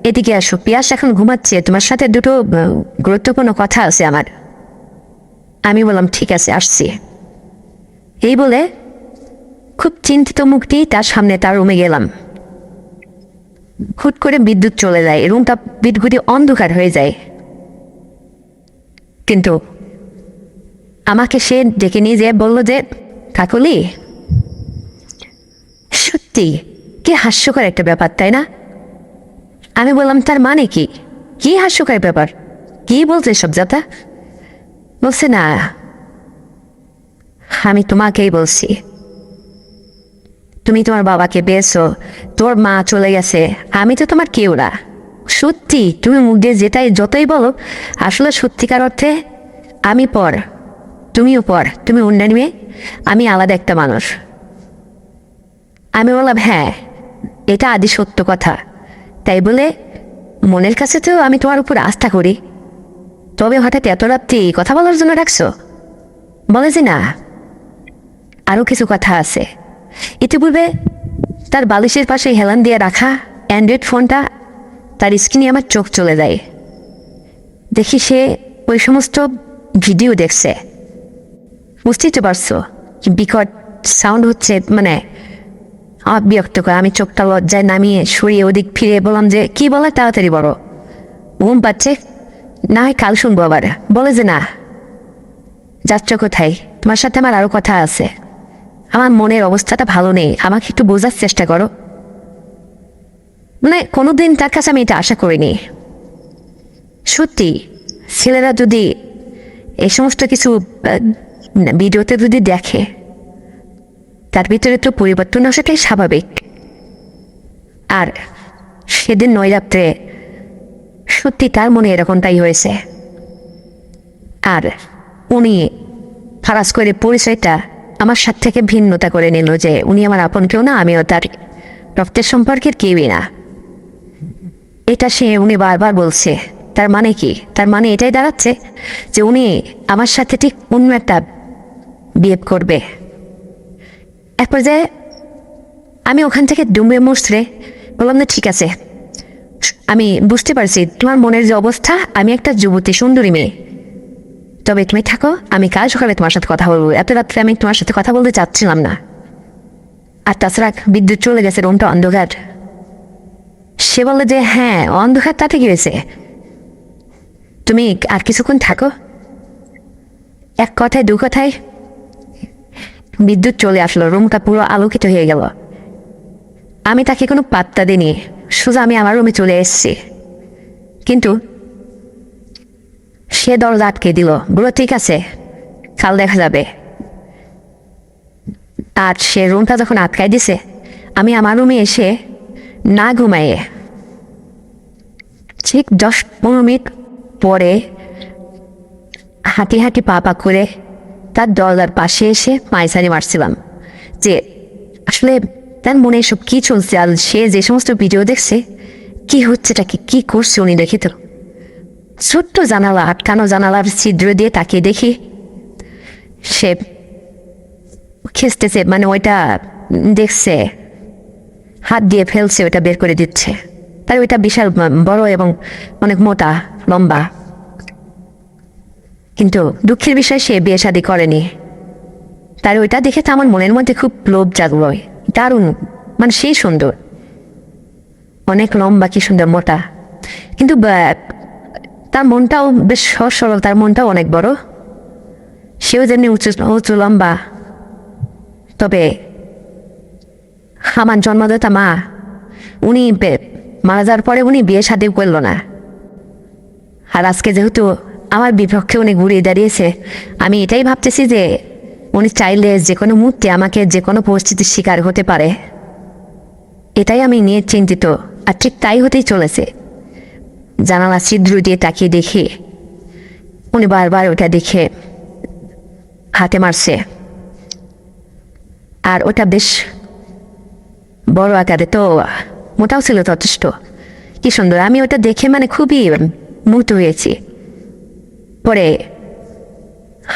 এদিকে আসো, পিয়াস এখন ঘুমাচ্ছে, তোমার সাথে দুটো গুরুত্বপূর্ণ কথা আছে আমার। আমি বললাম ঠিক আছে, আসছি। এই বলে খুব চিন্তিত মুখটি তার সামনে তার রুমে গেলাম। হুট করে বিদ্যুৎ চলে যায়, রুমটা বিদ্যুৎ অন্ধকার হয়ে যায়। কিন্তু আমাকে সে ডেকে নিয়ে যেয়ে বলল যে কাকলি, সত্যি কি হাস্যকর একটা ব্যাপার, তাই না? আমি বললাম তার মানে কি? কি হাস্যকর ব্যাপার? কি বলছে সব যাতা? বলছে না, আমি তোমাকেই বলছি, তুমি তোমার বাবাকে পেয়েছো, তোর মা চলে গেছে, আমি তো তোমার কেউ না। সত্যি তুমি মুখ দিয়ে যেটাই যতই বলো, আসলে সত্যিকার অর্থে আমি পর, তুমিও পর, তুমি অন্যান্য মেয়ে, আমি আলাদা একটা মানুষ। আমি বললাম হ্যাঁ, এটা আদি সত্য কথা। তাই বলে মনের কাছে তো আমি তোমার উপর আস্থা করি, তবে হঠাৎ এত রাত্রি কথা বলার জন্য রাখছো? বলে যে না, আরও কিছু কথা আছে। ইতিপূর্বে তার বালিশের পাশে হেলান দিয়ে রাখা অ্যান্ড্রয়েড ফোনটা, তার স্ক্রিনে আমার চোখ চলে যায়। দেখি সে ওই সমস্ত ভিডিও দেখছে। বুঝতেই তো পারছো বিকট সাউন্ড হচ্ছে, মানে বিরক্ত করে। আমি চোখটা লজ্জায় নামিয়ে সরিয়ে ওদিক ফিরে বললাম যে কি বলে, তাড়াতাড়ি বলো, ঘুম পাচ্ছে, না হয় কাল শুনবো আবার। বলে যে না, যাচ্ছ কোথায়? তোমার সাথে আমার আরও কথা আছে, আমার মনের অবস্থাটা ভালো নেই, আমাকে একটু বোঝার চেষ্টা করো। মানে কোনোদিন তার কাছে আমি এটা আশা করিনি। সত্যি ছেলেরা যদি এই সমস্ত কিছু ভিডিওতে যদি দেখে, তার ভিতরে তো পরিবর্তন আসাটাই স্বাভাবিক। আর সেদিন নৈরাত্রে সত্যি তার মনে এরকমটাই হয়েছে। আর উনি ফারাজ করে পরিচয়টা আমার সাথে থেকে ভিন্নতা করে নিল যে উনি আমার আপন কেউ না, আমিও তার রক্তের সম্পর্কের কেউই না। এটা উনি বারবার বলছে। তার মানে কি? তার মানে এটাই দাঁড়াচ্ছে যে উনি আমার সাথে ঠিক অন্য একটা বিহেভ করবে। এক পর্যায়ে আমি ওখান থেকে ডুমরে মুছড়ে বললাম না ঠিক আছে, আমি বুঝতে পারছি তোমার মনের যে অবস্থা, আমি একটা যুবতী সুন্দরী মেয়ে, তবে তুমি থাকো, আমি কাল সকালে তোমার সাথে কথা বলবো, এত রাত্রে আমি তোমার সাথে কথা বলতে চাচ্ছিলাম না। আর তাছাড়া বিদ্যুৎ চলে গেছে, রুমটা অন্ধকার। সে বলে যে হ্যাঁ অন্ধকার, তাতে কি হয়েছে, তুমি আর কিছুক্ষণ থাকো। এক কথায় দু কথায় বিদ্যুৎ চলে আসলো, রুমটা পুরো আলোকিত হয়ে গেল। আমি তাকে কোনো পাত্তা দিইনি, সোজা আমি আমার রুমে চলে এসেছি। কিন্তু সে দরজা আটকে দিল, বললো ঠিক আছে কাল দেখা যাবে। আর সে রুমটা যখন আটকাই দিছে, আমি আমার রুমে এসে না ঘুমাইয়ে ঠিক 10-15 মিনিট পরে হাঁটি হাঁটি পা করে তার দরজার পাশে এসে মাইসারি মারছিলাম যে আসলে তার মনে সব কি চলছে, আর সে যে সমস্ত ভিডিও দেখছে কি হচ্ছেটাকে কি করছে উনি দেখি তো। ছোট্ট জানালা, আটকানো জানালার ছিদ্র দিয়ে তাকিয়ে দেখি সে খেসতেছে, মানে ওইটা দেখছে, হাত দিয়ে ফেলছে, ওইটা বের করে দিচ্ছে। তার ওইটা বিশাল বড় এবং অনেক মোটা লম্বা। কিন্তু দুঃখের বিষয় সে বিয়ে শাদী করেনি। তার ওইটা দেখে তো আমার মনের মধ্যে খুব লোভ জাগলো। দারুণ, মানে সেই সুন্দর, অনেক লম্বা, কি সুন্দর মোটা, কিন্তু তার মনটাও বেশ সহজ সরল, তার মনটাও অনেক বড়, সেও যেমনি উঁচু উঁচু লম্বা। তবে আমার জন্মদাতা মা, উনি মারা যাওয়ার পরে উনি বিয়ে শাদী করলো না। আর আজকে যেহেতু আমার বিপক্ষে উনি ঘুরিয়ে দাঁড়িয়েছে, আমি এটাই ভাবতেছি যে উনি চাইলে যে কোনো মুহূর্তে আমাকে যে কোনো পরিস্থিতির শিকার হতে পারে। এটাই আমি নিয়ে চিন্তিত, আর ঠিক তাই হতেই চলেছে। জানালা ছিদ্র দিয়ে তাকিয়ে দেখি উনি বারবার ওটা দেখে হাতে মারছে, আর ওটা বেশ বড় আকারে, তো মোটাও ছিল যথেষ্ট। কি সুন্দর, আমি ওটা দেখে মানে খুবই মুগ্ধ হয়েছি। পরে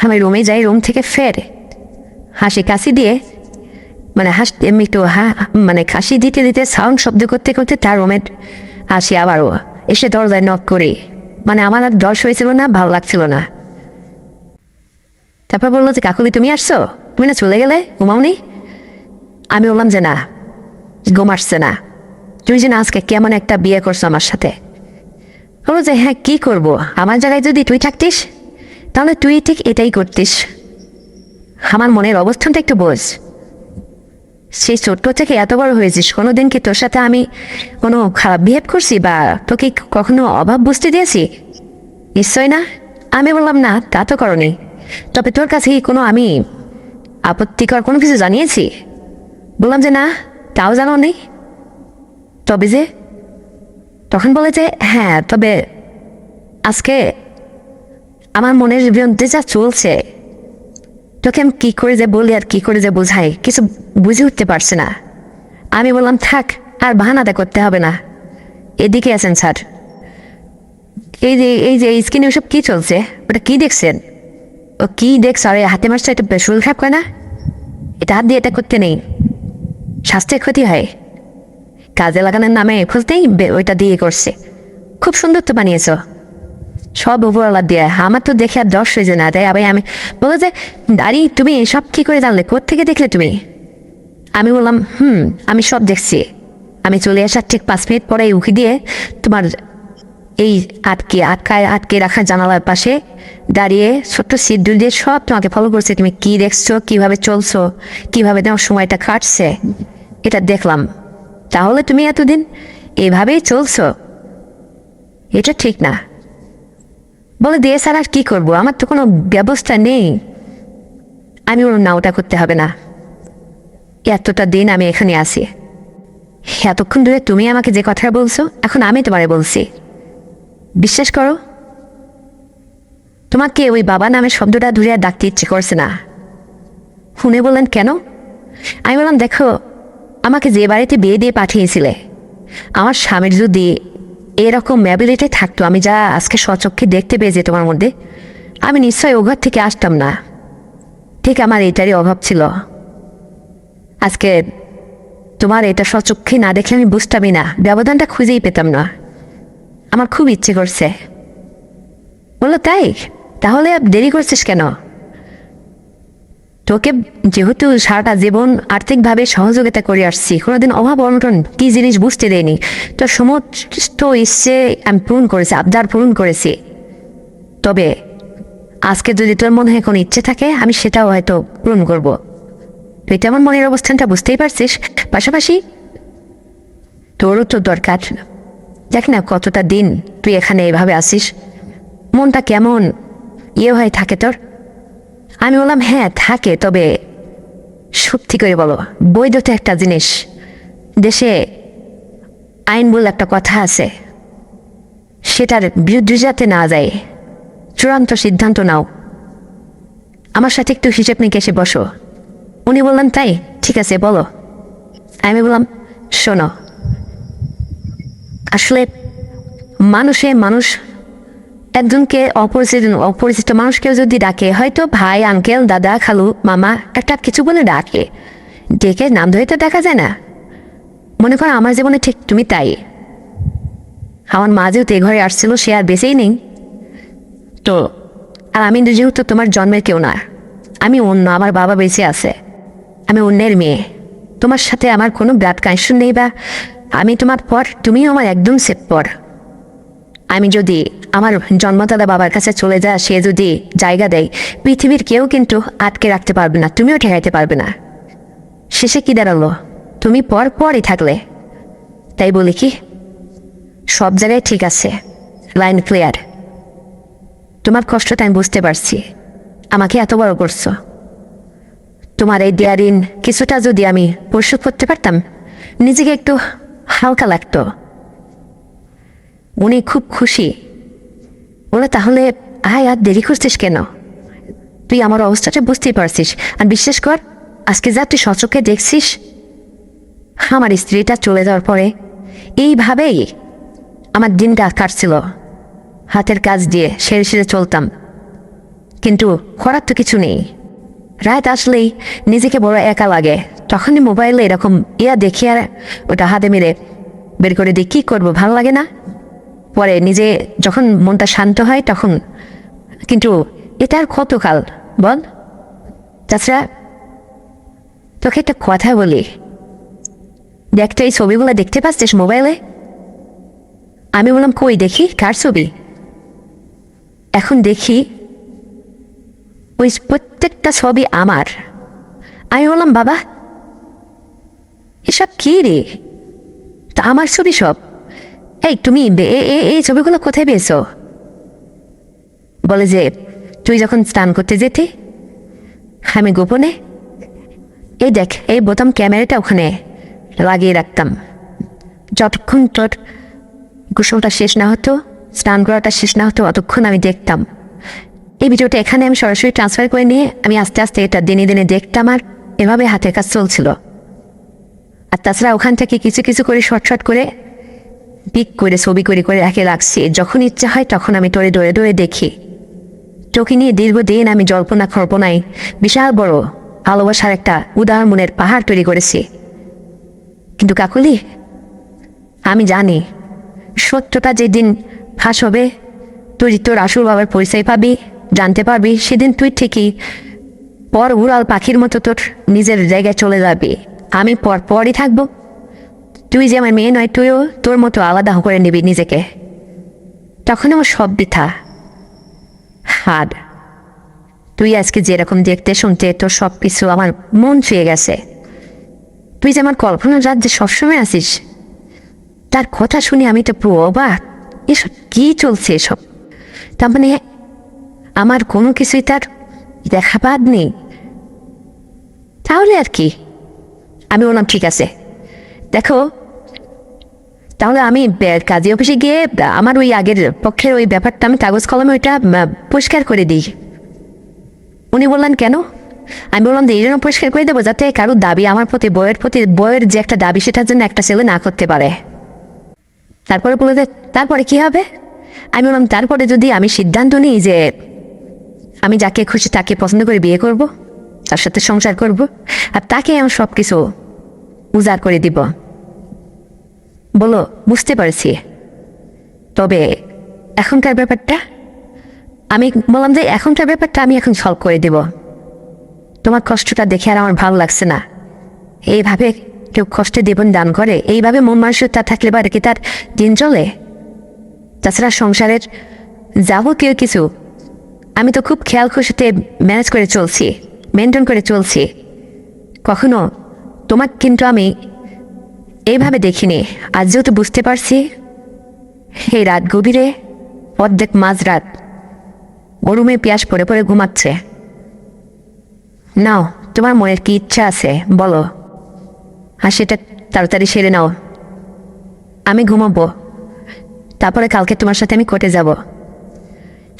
আমি রুমে যাই, রুম থেকে ফের হাসি কাশি দিয়ে, মানে এমনি একটু মানে কাশি দিতে দিতে সাউন্ড শব্দ করতে করতে তার রুমে আসি আবারও, এসে দরজায় নক করি। মানে আমার আর দর্শ হয়েছিল না, ভালো লাগছিল না। তারপর বললো যে কাকুলি তুমি আসছো, তুমি না চলে গেলে, ঘুমাওনি? আমি বললাম যে না, ঘুম আসছে না, তুমি যে না আজকে কেমন একটা বিয়ে করছো আমার সাথে। বললো যে হ্যাঁ কি করব, আমার জায়গায় যদি তুই থাকতিস তাহলে তুই ঠিক এটাই করতিস। আমার মনের অবস্থানটা একটু বোঝ। সেই ছোট্ট থেকে এত বড় হয়েছিস, কোনোদিন কি তোর সাথে আমি কোনো খারাপ বিহেভ করছি বা তোকে কখনো অভাব বুঝতে দিয়েছি? নিশ্চয় না। আমি বললাম না, তা তো করনি। তবে তোর কাছে কি কোনো আমি আপত্তিকর কোনো কিছু জানিয়েছি? বললাম যে না, তাও জানো নি। তবে যে, তখন বলে যে হ্যাঁ, তবে আজকে আমার মনের বিরুদ্ধে যা চলছে, তোকে আমি কী করে যে বলি আর কী করে যে বোঝাই, কিছু বুঝে উঠতে পারছে না। আমি বললাম থাক, আর বাহানাটা করতে হবে না, এদিকে আছেন স্যার। এই যে স্ক্রিনে ওসব কী চলছে, ওটা কী দেখছেন? ও কী দেখছ? আরে হাতে মারছে, এটা শরীর খারাপ করে না? এটা হাত দিয়ে এটা করতে নেই, স্বাস্থ্যের ক্ষতি হয়। কাজে লাগানোর নামে খুঁজতেই ওইটা দিয়ে করছে। খুব সুন্দর তো বানিয়েছ, সব উপরওয়ালা দিয়ে। আমার তো দেখে আর দর্শ হয়েছে না, তাই আবার আমি বলো যে আরে তুমি সব কী করে জানলে, কোত্থেকে দেখলে তুমি? আমি বললাম আমি সব দেখছি। আমি চলে আসার ঠিক 5 মিনিট পরে উকি দিয়ে তোমার এই আটকে রাখা জানালার পাশে দাঁড়িয়ে ছোট্ট সিদ্দুল দিয়ে সব তোমাকে ফলো করছে। তুমি কি দেখছো, কিভাবে চলছো, কিভাবে তোমার সময়টা কাটছে, এটা দেখলাম। তাহলে তুমি এতদিন এভাবেই চলছো, এটা ঠিক না। বলে দিয়ে স্যার আর কী করবো, আমার তো কোনো ব্যবস্থা নেই। আমি বললাম না, ওটা করতে হবে না, এতটা দিন আমি এখানে আসি, এতক্ষণ ধরে তুমি আমাকে যে কথা বলছো, এখন আমি তোমারে বলছি, বিশ্বাস করো। তোমাকে ওই বাবা নামের শব্দটা ধরে ডাকতে ইচ্ছে করছে না। শুনে বললেন কেন? আমি বললাম দেখো, আমাকে যে বাড়িতে বিয়ে দিয়ে পাঠিয়েছিলে, আমার স্বামীর যদি এরকম ম্যাবিলিটি থাকতো, আমি যা আজকে স্বচক্ষে দেখতে পেয়েছি তোমার মধ্যে, আমি নিশ্চয়ই ও ঘর থেকে আসতাম না। ঠিক আমার এটারই অভাব ছিল। আজকে তোমার এটা স্বচক্ষে না দেখলে আমি বুঝতামই না, ব্যবধানটা খুঁজেই পেতাম না। আমার খুব ইচ্ছে করছে। বললো তাই, তাহলে দেরি করছিস কেন? তোকে যেহেতু সারাটা জীবন আর্থিকভাবে সহযোগিতা করে আসছি, কোনোদিন অভাব অনটন কি জিনিস বুঝতে দেয়নি, তো সমস্ত ইচ্ছে আমি পূরণ করেছি, আবদার পূরণ করেছি। তবে আজকে যদি তোর মনে হয় কোনো ইচ্ছে থাকে, আমি সেটাও হয়তো পূরণ করব। তুই তেমন মনের অবস্থানটা বুঝতেই পারছিস। পাশাপাশি তোরও তো দরকার। দেখ না কতটা দিন তুই এখানে এভাবে আসিস, মনটা কেমন হয়ে থাকে তোর। আমি বললাম হ্যাঁ থাকে, তবে সত্যি করে বলো, বৈধতা একটা জিনিস, দেশে আইন বলে একটা কথা আছে, সেটার বিরুদ্ধে যাতে না যায়, চূড়ান্ত সিদ্ধান্ত নাও। আমার সাথে একটু হিসেব নিকেশে বসো। উনি বললেন তাই, ঠিক আছে বলো। আমি বললাম শোনো, আসলে মানুষ একজনকে অপরিচিত মানুষকেও যদি ডাকে, হয়তো ভাই, আঙ্কেল, দাদা, খালু, মামা, একটা কিছু বলে ডাকে, ডেকে নাম ধরে তো দেখা যায় না। মনে করো আমার জীবনে ঠিক তুমি তাই। আমার মা যেহেতু এ ঘরে আসছিল, সে আর বেঁচেই নেই তো, আর আমি যেহেতু তোমার জন্মের কেউ না, আমি অন্য, আমার বাবা বেঁচে আছে, আমি অন্যের মেয়ে। তোমার সাথে আমার কোনো ব্লাড কানেকশন নেই, বা আমি তোমার পর, তুমিও আমার একদম সেফ পর। আমি যদি আমার জন্মদাতা বাবার কাছে চলে যা, সে যদি জায়গা দেয়, পৃথিবীর কেউ কিন্তু আটকে রাখতে পারবে না, তুমিও ঠেকাইতে পারবে না। শেষে কি দাঁড়ালো? তুমি পরই থাকলে। তাই বলি কি, সব জায়গায় ঠিক আছে, লাইন ক্লিয়ার। তোমার কষ্টটা আমি বুঝতে পারছি, আমাকে এত বড় করছো। তোমার এই দেয়া ঋণ কিছুটা যদি আমি পরিশোধ করতে পারতাম, নিজেকে একটু হালকা লাগতো। উনি খুব খুশি। বলে, তাহলে আয়, আর দেরি করছিস কেন? তুই আমার অবস্থাটা বুঝতেই পারছিস। আর বিশ্বাস কর, আজকে যা তুই সচক্ষে দেখছিস, আমার স্ত্রীটা চলে যাওয়ার পরে এইভাবেই আমার দিনটা কাটছিল। হাতের কাজ দিয়ে সেরে সেরে চলতাম, কিন্তু করার তো কিছু নেই। রাত আসলেই নিজেকে বড় একা লাগে। তখনই মোবাইলে এরকম দেখি, আর ওটা হাতে মেরে বের করে দিই। কী করবো, ভালো লাগে না। পরে নিজে যখন মনটা শান্ত হয় তখন, কিন্তু এটা আর কতকাল বল? তাছাড়া তোকে একটা কথা বলি, দেখতো এই ছবিগুলো দেখতে পাচ্ছিস মোবাইলে? আমি বললাম, কই দেখি, কার ছবি? এখন দেখি ওই প্রত্যেকটা ছবি আমার। আমি বললাম, বাবা এসব কি রে? তা আমার ছবি সব? এই তুমি এই ছবিগুলো কোথায় পেয়েছো? বলে যে, তুই যখন স্নান করতে যেতি, আমি গোপনে এই দেখ, এই বোতাম ক্যামেরাটা ওখানে লাগিয়ে রাখতাম। যতক্ষণ তোর গোসলটা শেষ না হতো, স্নান করাটা শেষ না হতো, অতক্ষণ আমি দেখতাম। এই ভিডিওটা এখানে আমি সরাসরি ট্রান্সফার করে নিয়ে আমি আস্তে আস্তে এটা দিনে দিনে দেখতাম, আর এভাবে হাতের কাজ চলছিল। আর তাছাড়া ওখান থেকে কিছু কিছু করে শর্ট করে পিক করে ছবি করে করে একে রাখছি। যখন ইচ্ছা হয় তখন আমি তোরে দৌড়ে দৌড়ে দেখি। তোকে নিয়ে দীর্ঘদিন আমি জল্পনা কল্পনায় বিশাল বড় ভালোবাসার একটা উদার মনের পাহাড় তৈরি করেছি। কিন্তু কাকুলি, আমি জানি সত্যটা যেদিন ফাঁস হবে, তুই তোর আসল বাবার পরিচয় পাবি, জানতে পারবি, সেদিন তুই ঠিকই পর উড়াল পাখির মতো তোর নিজের জায়গায় চলে যাবি। আমি পরই থাকবো। তুই যে আমার মেয়ে নয়, তুইও তোর মতো আলাদা করে নিবি নিজেকে। তখন আমার সব বৃথা। আর তুই আজকে যেরকম দেখতে শুনতে, তোর সব কিছু আমার মন ছুঁয়ে গেছে। তুই যে আমার কল্পনার রাজ্যে সবসময় আসিস, তার কথা শুনে আমি তো পুরো অবাক। এসব কি চলছে এসব? তার মানে আমার কোনো কিছুই তার দেখা পাদ নেই? তাহলে আর কি? আমি বললাম, ঠিক আছে, দেখো তাহলে আমি কাজী অফিসে গিয়ে আমার ওই আগের পক্ষের ওই ব্যাপারটা আমি কাগজ কলমে ওইটা পরিষ্কার করে দিই। উনি বললেন, কেন? আমি বললাম, এই জন্য পরিষ্কার করে দেবো যাতে কারো দাবি আমার প্রতি, বইয়ের যে একটা দাবি, সেটার জন্য একটা ছেলে না করতে পারে। তারপরে বলে যে, তারপরে কি হবে? আমি বললাম, তারপরে যদি আমি সিদ্ধান্ত নিই যে আমি যাকে খুশি তাকে পছন্দ করে বিয়ে করব, তার সাথে সংসার করব, আর তাকে আমি সব কিছু উজাড় করে দিব। বলো, বুঝতে পারছি, তবে এখনকার ব্যাপারটা? আমি বললাম যে, এখনকার ব্যাপারটা আমি এখন সলভ করে দেব। তোমার কষ্টটা দেখে আর আমার ভালো লাগছে না। এইভাবে কেউ কষ্টে জীবন দান করে? এইভাবে মন মানসিকতা থাকলে বা কি তার দিন চলে? তাছাড়া সংসারের যাবতীয় কিছু আমি তো খুব খেয়াল খুশিতে ম্যানেজ করে চলছি, মেনটেন করে চলছি। কখনো তোমার কিন্তু আমি এইভাবে দেখিনি। আজ যেহেতু বুঝতে পারছি, এই রাত গভীরে, অর্ধেক মাঝরাত, ও রুমে পিয়াস পড়ে পড়ে ঘুমাচ্ছে। নাও, তোমার মনের কি ইচ্ছা আছে বলো, আর সেটা তাড়াতাড়ি সেরে নাও। আমি ঘুমাবো, তারপরে কালকে তোমার সাথে আমি কোর্টে যাব।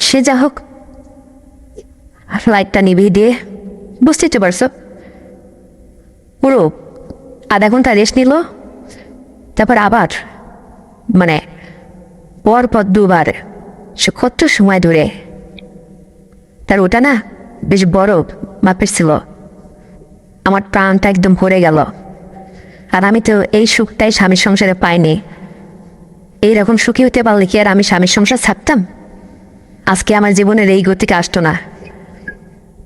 সে যা হোক, লাইটটা নিভিয়ে দিয়ে, বুঝতেই তো পারছো, পুরো আধা ঘন্টা রেস্ট নিল। তারপর আবার মানে পর 2বার, সে কত সময় ধরে। তার ওটা না বেশ বড় মাপের ছিল। আমার প্রাণটা একদম ভরে গেল। আর আমি তো এই সুখটাই স্বামীর সংসারে পাইনি। এইরকম সুখী হতে পারলে কি আর আমি স্বামীর সংসার ছাড়তাম? আজকে আমার জীবনের এই গতিকে আসতো না।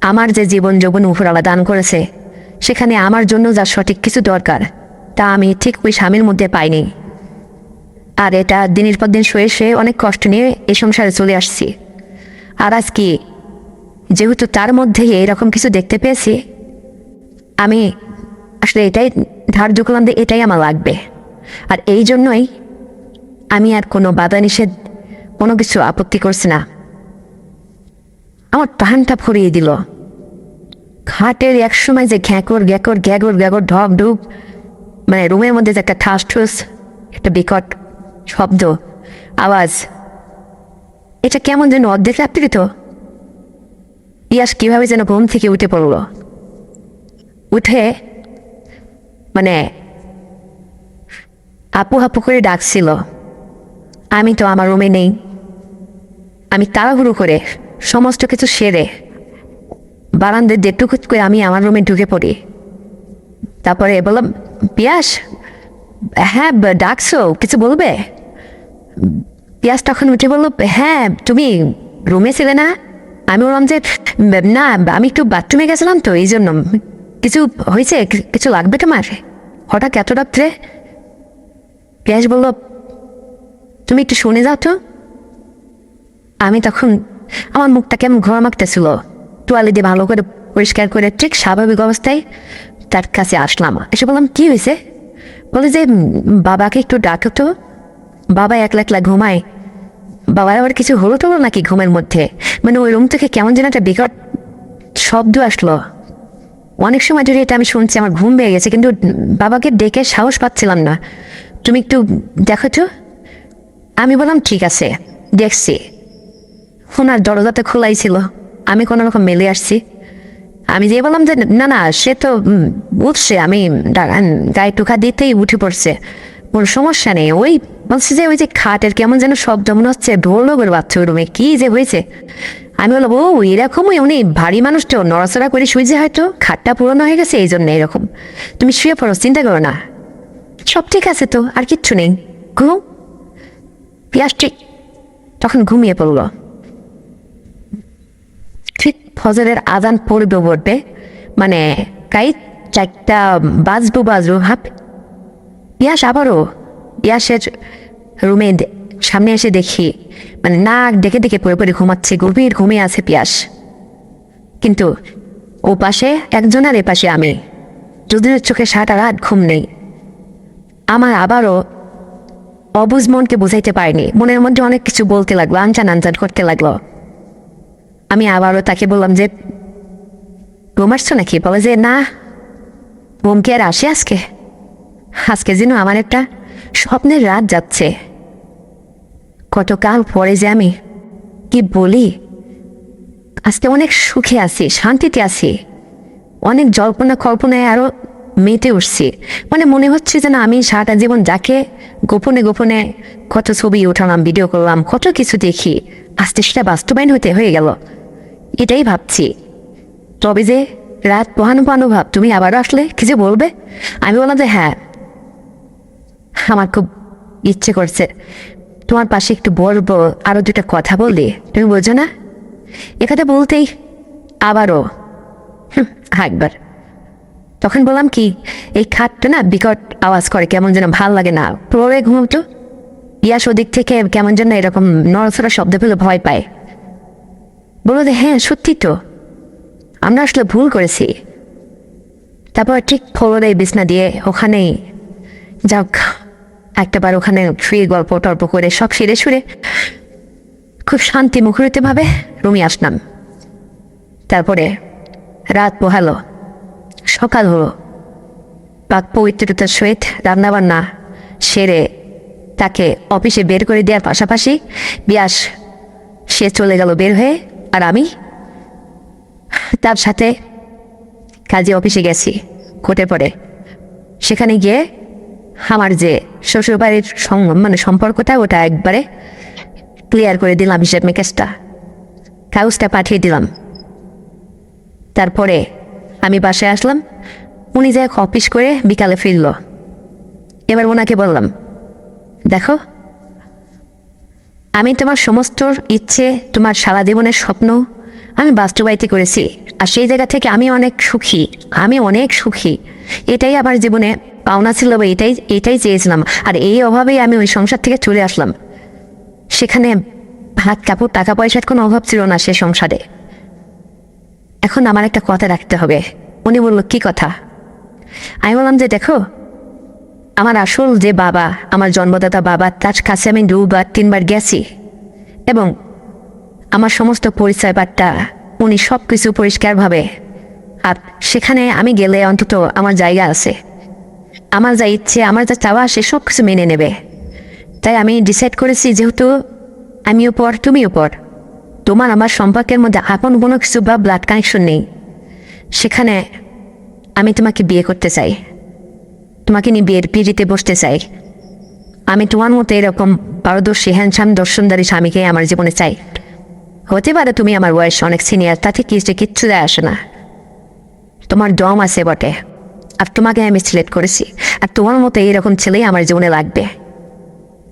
আমার যে জীবন যৌবন উপরওয়ালা দান করেছে, সেখানে আমার জন্য যা সঠিক কিছু দরকার তা আমি ঠিক ওই স্বামীর মধ্যে পাইনি। আর এটা দিনের পর দিন শুয়ে শুয়ে অনেক কষ্ট নিয়ে এই সংসারে চলে আসছি। আর আজ কি যেহেতু তার মধ্যে এরকম কিছু দেখতে পেয়েছি, আমি আসলে এটাই ধার্য করলাম যে এটাই আমার লাগবে। আর এই জন্যই আমি আর কোনো বাধা নিষেধ কোনো কিছু আপত্তি করছি না। আমার টানটা ফুরিয়ে দিল। খাটের এক সময় যে ঘ্যাঁকর গ্যাকর গ্যাগর গ্যাগর ঢক ঢুক, মানে রুমের মধ্যে যে একটা ঠাস ঠুস একটা বিকট শব্দ আওয়াজ, এটা কেমন যেন অর্ধেক রাত্রি তো। ইয়াস কিভাবে যেন ঘুম থেকে উঠে পড়ল। উঠে মানে আপু হাপু করে ডাকছিল। আমি তো আমার রুমে নেই। আমি তাড়াহুড়ো করে সমস্ত কিছু সেরে বারান্দায় দেড়টুকুত করে আমি আমার রুমে ঢুকে পড়ি। তারপরে বললাম, পিয়াস, হ্যাঁ ডাকছো, কিছু বলবে? পিয়াস তখন উঠে বললো, হ্যাঁ তুমি রুমে ছিলে না? আমি বললাম যে না, আমি একটু বাথরুমে গেছিলাম তো, এই জন্য। কিছু হয়েছে? কিছু লাগবে তোমার হঠাৎ এত রাত্রে? পিয়াস বলল, তুমি একটু শুনে যাও তো। আমি তখন আমার মুখটা কেমন ঘোরা মাখতেছিল, তোয়ালে দিয়ে ভালো করে পরিষ্কার করে ঠিক স্বাভাবিক অবস্থায় তার কাছে আসলাম। এসে বললাম, কি হয়েছে? বলে যে বাবাকে একটু ডাকো তো, বাবা একলা একলা ঘুমায়। বাবার আবার কিছু হলো টলো নাকি ঘুমের মধ্যে? মানে ওই রুম থেকে কেমন যেন একটা বিকট শব্দ আসলো। অনেক সময় ধরে এটা আমি শুনছি, আমার ঘুম পেয়ে গেছে, কিন্তু বাবাকে ডেকে সাহস পাচ্ছিলাম না। তুমি একটু দেখো তো। আমি বললাম, ঠিক আছে, দেখছি। ওনার দরজাতে খোলাই ছিল, আমি কোনো রকম মেলে আসছি। আমি যে বললাম যে না না, সে তো উঠছে, আমি গায়ে টুকা দিতেই উঠে পড়ছে, কোনো সমস্যা নেই। ওই বলছে যে ওই যে খাটের কেমন যেন শব্দ মনে হচ্ছে ঢোল করে বাচ্চা ওই রুমে, কি যে হয়েছে? আমি বললাম, ও এরকমই, উনি ভারী মানুষ তো, নড়াচড়া করে শুয়েছে, হয়তো খাটটা পুরনো হয়ে গেছে এই জন্য এরকম। তুমি শুয়ে পড়ো, চিন্তা করো না, সব ঠিক আছে তো, আর কিচ্ছু নেই, ঘুম। পিয়াস ঠিক তখন ঘুমিয়ে পড়ল। ঠিক ফজরের আজান পড়বে পড়বে, মানে প্রায় 4টা বাজবো ভাব। পিয়াস আবারও পিয়াসের রুমে সামনে এসে দেখি, মানে নাক ডেকে ডেকে পড়ে পড়ে ঘুমাচ্ছে, গভীর ঘুমিয়ে আছে পিয়াস। কিন্তু ও পাশে একজন আর এ পাশে আমি, দুদিনের চোখে সারা রাত ঘুম নেই। আমার আবারও অবুঝ মনকে বুঝাইতে পারিনি, মনের মধ্যে অনেক কিছু বলতে লাগলো, আনচান আনচান করতে লাগলো। আমি আবারও তাকে বললাম যে ঘুম আসছো নাকি? বলে যে না, ঘুম কি আর আসে আজকে? আজকে যেন আমার একটা স্বপ্নের রাত যাচ্ছে। কতকাল পরে যে আমি কি বলি, আজকে অনেক সুখে আছি, শান্তিতে আছি, অনেক জল্পনা কল্পনায় আরো মেতে উঠছি। মানে মনে হচ্ছে যেন আমি সারাটা জীবন যাকে গোপনে গোপনে কত ছবি উঠালাম, ভিডিও করলাম, কত কিছু দেখি, আস্তে সেটা বাস্তবায়ন হয়ে গেল, এটাই ভাবছি। তবে যে রাত পোহানো পোহানো ভাব, তুমি আবারও আসলে কিছু বলবে? আমি বললাম যে হ্যাঁ, আমার খুব ইচ্ছে করছে তোমার পাশে একটু বলবো, আরো দুটা কথা বললি, তুমি বোঝো না? এ কথা বলতেই আবারও একবার। তখন বললাম কি, এই খাটটা না বিকট আওয়াজ করে, কেমন যেন ভাল লাগে না, পুরোই ঘুমতো। ইয়াস ওদিক থেকে কেমন যেন এরকম নড়াচড়া শব্দ পেলে ভয় পায়। বললো যে হ্যাঁ সত্যি তো, আমরা আসলে ভুল করেছি। তারপর ঠিক ফ্লোরে বিছনা দিয়ে ওখানেই যাক একটাবার ওখানে শুয়ে গল্প টল্প করে সব সেরে সুরে খুব শান্তি মুখরিত ভাবে রুমে আসলাম। তারপরে রাত পোহালো, সকাল হলো। পাক পবিত্রতার সহিত রান্নাবান্না সেরে তাকে অফিসে বের করে দেওয়ার পাশাপাশি বিয়াস সে চলে গেল বের হয়ে, আর আমি তার সাথে কাজে অফিসে গেছি কোর্টে পড়ে। সেখানে গিয়ে আমার যে শ্বশুরবাড়ির মানে সম্পর্কটা ওটা একবারে ক্লিয়ার করে দিলাম, হিসেব মেকেজটা কাগজটা পাঠিয়ে দিলাম। তারপরে আমি বাসায় আসলাম, উনি যে অফিস করে বিকালে ফিরল। এবার ওনাকে বললাম, দেখো আমি তোমার সমস্ত ইচ্ছে, তোমার সারা জীবনের স্বপ্ন আমি বাস্তবায়িত করেছি, আর সেই জায়গা থেকে আমি অনেক সুখী। এটাই আমার জীবনে পাওনা ছিল বা এটাই চেয়েছিলাম। আর এই অভাবেই আমি ওই সংসার থেকে চলে আসলাম। সেখানে ভাত কাপড় টাকা পয়সার কোনো অভাব ছিল না সে সংসারে। এখন আমার একটা কথা রাখতে হবে। উনি বলল, কি কথা? আমি বললাম যে দেখো, আমার আসল যে বাবা, আমার জন্মদাতা বাবা, তার কাছে আমি 2-3 বার গেছি এবং আমার সমস্ত পরিচয় বার্তা উনি সব কিছু পরিষ্কারভাবে, আর সেখানে আমি গেলে অন্তত আমার জায়গা আছে, আমার যা ইচ্ছে, আমার যা চাওয়া সে সব কিছু মেনে নেবে। তাই আমি ডিসাইড করেছি, যেহেতু আমিও পর তুমিও পর, তোমার আমার সম্পর্কের মধ্যে আপন কোনো কিছু বা ব্লাড কানেকশন নেই, সেখানে আমি তোমাকে বিয়ে করতে চাই, তোমাকে নিয়ে বিয়ের পিড়িতে বসতে চাই। আমি তোমার মতো এরকম পারদর্শী হ্যান্ডসাম দর্শনদারী স্বামীকে আমার জীবনে চাই। হতে পারে তুমি আমার বয়স অনেক সিনিয়র, তাতে কিচ্ছু যায় আসে না, তোমার দম আছে বটে, আর তোমাকে আমি সিলেক্ট করেছি, আর তোমার মতো এইরকম ছেলেই আমার জীবনে লাগবে।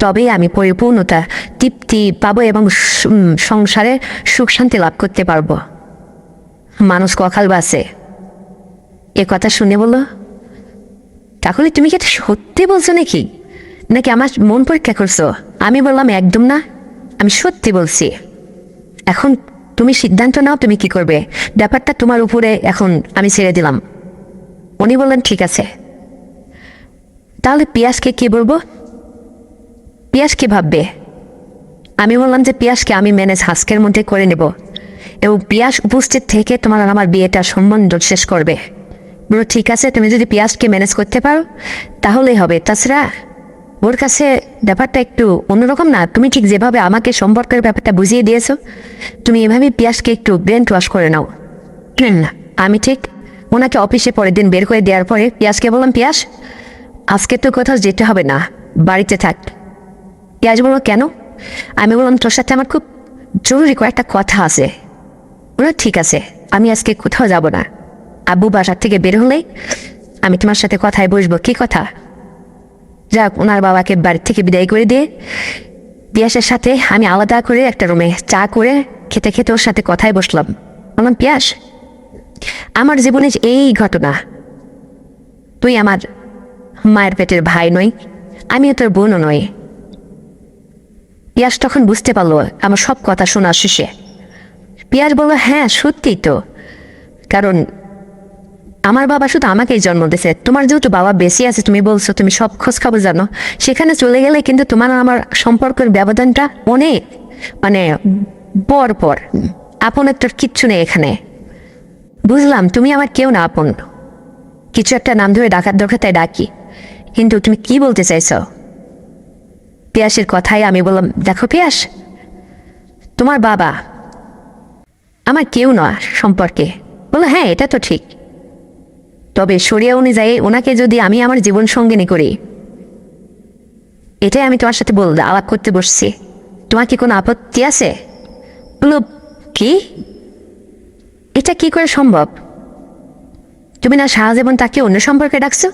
তবেই আমি পরিপূর্ণতা, তৃপ্তি পাবো এবং সংসারে সুখ শান্তি লাভ করতে পারবো। মানুষ কখাল বাসে। এ কথা শুনে বললো, তাহলে তুমি কি এটা সত্যি বলছো নাকি নাকি আমার মন পরীক্ষা করছো? আমি বললাম, একদম না, আমি সত্যি বলছি। এখন তুমি সিদ্ধান্ত নাও তুমি কি করবে, ব্যাপারটা তোমার উপরে এখন আমি ছেড়ে দিলাম। উনি বললেন, ঠিক আছে, তাহলে পিয়াসকে কি বলবো? পিয়াস কি ভাববে? আমি বললাম যে পিয়াসকে আমি ম্যানেজ আজকের মধ্যে করে নেব এবং পিয়াস উপস্থিত থেকে তোমার আর আমার বিয়েটা সম্বন্ধ শেষ করবে। বলো, ঠিক আছে, তুমি যদি পিয়াসকে ম্যানেজ করতে পারো তাহলেই হবে। তাছাড়া ওর কাছে ব্যাপারটা একটু অন্যরকম না। তুমি ঠিক যেভাবে আমাকে সম্পর্কের ব্যাপারটা বুঝিয়ে দিয়েছো, তুমি এভাবে পিয়াসকে একটু ব্রেন ওয়াশ করে নাও। না, আমি ঠিক ওনাকে অফিসে পরের দিন বের করে দেওয়ার পরে পিয়াসকে বললাম, পিয়াস আজকে তো কোথাও যেতে হবে না, বাড়িতে থাক। পিয়াস বললো, কেন? আমি বললাম, তোর সাথে আমার খুব জরুরি কয়েকটা কথা আছে। বললো, ঠিক আছে, আমি আজকে কোথাও যাব না, আব্বু বাসার থেকে বের হলেই আমি তোমার সাথে কথায় বসবো। কি কথা? যাক, ওনার বাবাকে বাড়ি থেকে বিদায় করে দিয়ে পিয়াসের সাথে আমি আলাদা করে একটা রুমে চা করে খেতে খেতে ওর সাথে কথায় বসলাম। বললাম, পিয়াস, আমার জীবনে এই ঘটনা, তুই আমার মায়ের পেটের ভাই নই, আমিও তোর বোনও নই। পিয়াস তখন বুঝতে পারলো আমার সব কথা শোনা শেষে। পিয়াস বললো, হ্যাঁ সত্যিই তো, কারণ আমার বাবা শুধু আমাকেই জন্ম দিয়েছে, তোমার যেহেতু বাবা বেশি আছে, তুমি বলছো তুমি সব খোঁজ খবর জানো, সেখানে চলে গেলে কিন্তু তোমার আমার সম্পর্কের ব্যবধানটা অনেক, মানে পর আপনের তোর কিচ্ছু নেই এখানে। বুঝলাম তুমি আমার কেউ না, আপন কিছু একটা নাম ধরে ডাকার দরকার তাই ডাকি, কিন্তু তুমি কি বলতে চাইছো? পিয়াসের কথাই আমি বললাম, দেখো পিয়াস, তোমার বাবা আমার কেউ নয় সম্পর্কে। বললো, হ্যাঁ এটা তো ঠিক, তবে শরিয়া অনুযায়ী ওনাকে যদি আমি আমার জীবন সঙ্গিনী করি, এটাই আমি তোমার সাথে আলাপ করতে বসছি, তোমার কি কোনো আপত্তি আছে? বললো, কি, এটা কি করে সম্ভব? তুমি না সারা জীবন তাকে অন্য সম্পর্কে ডাকছো?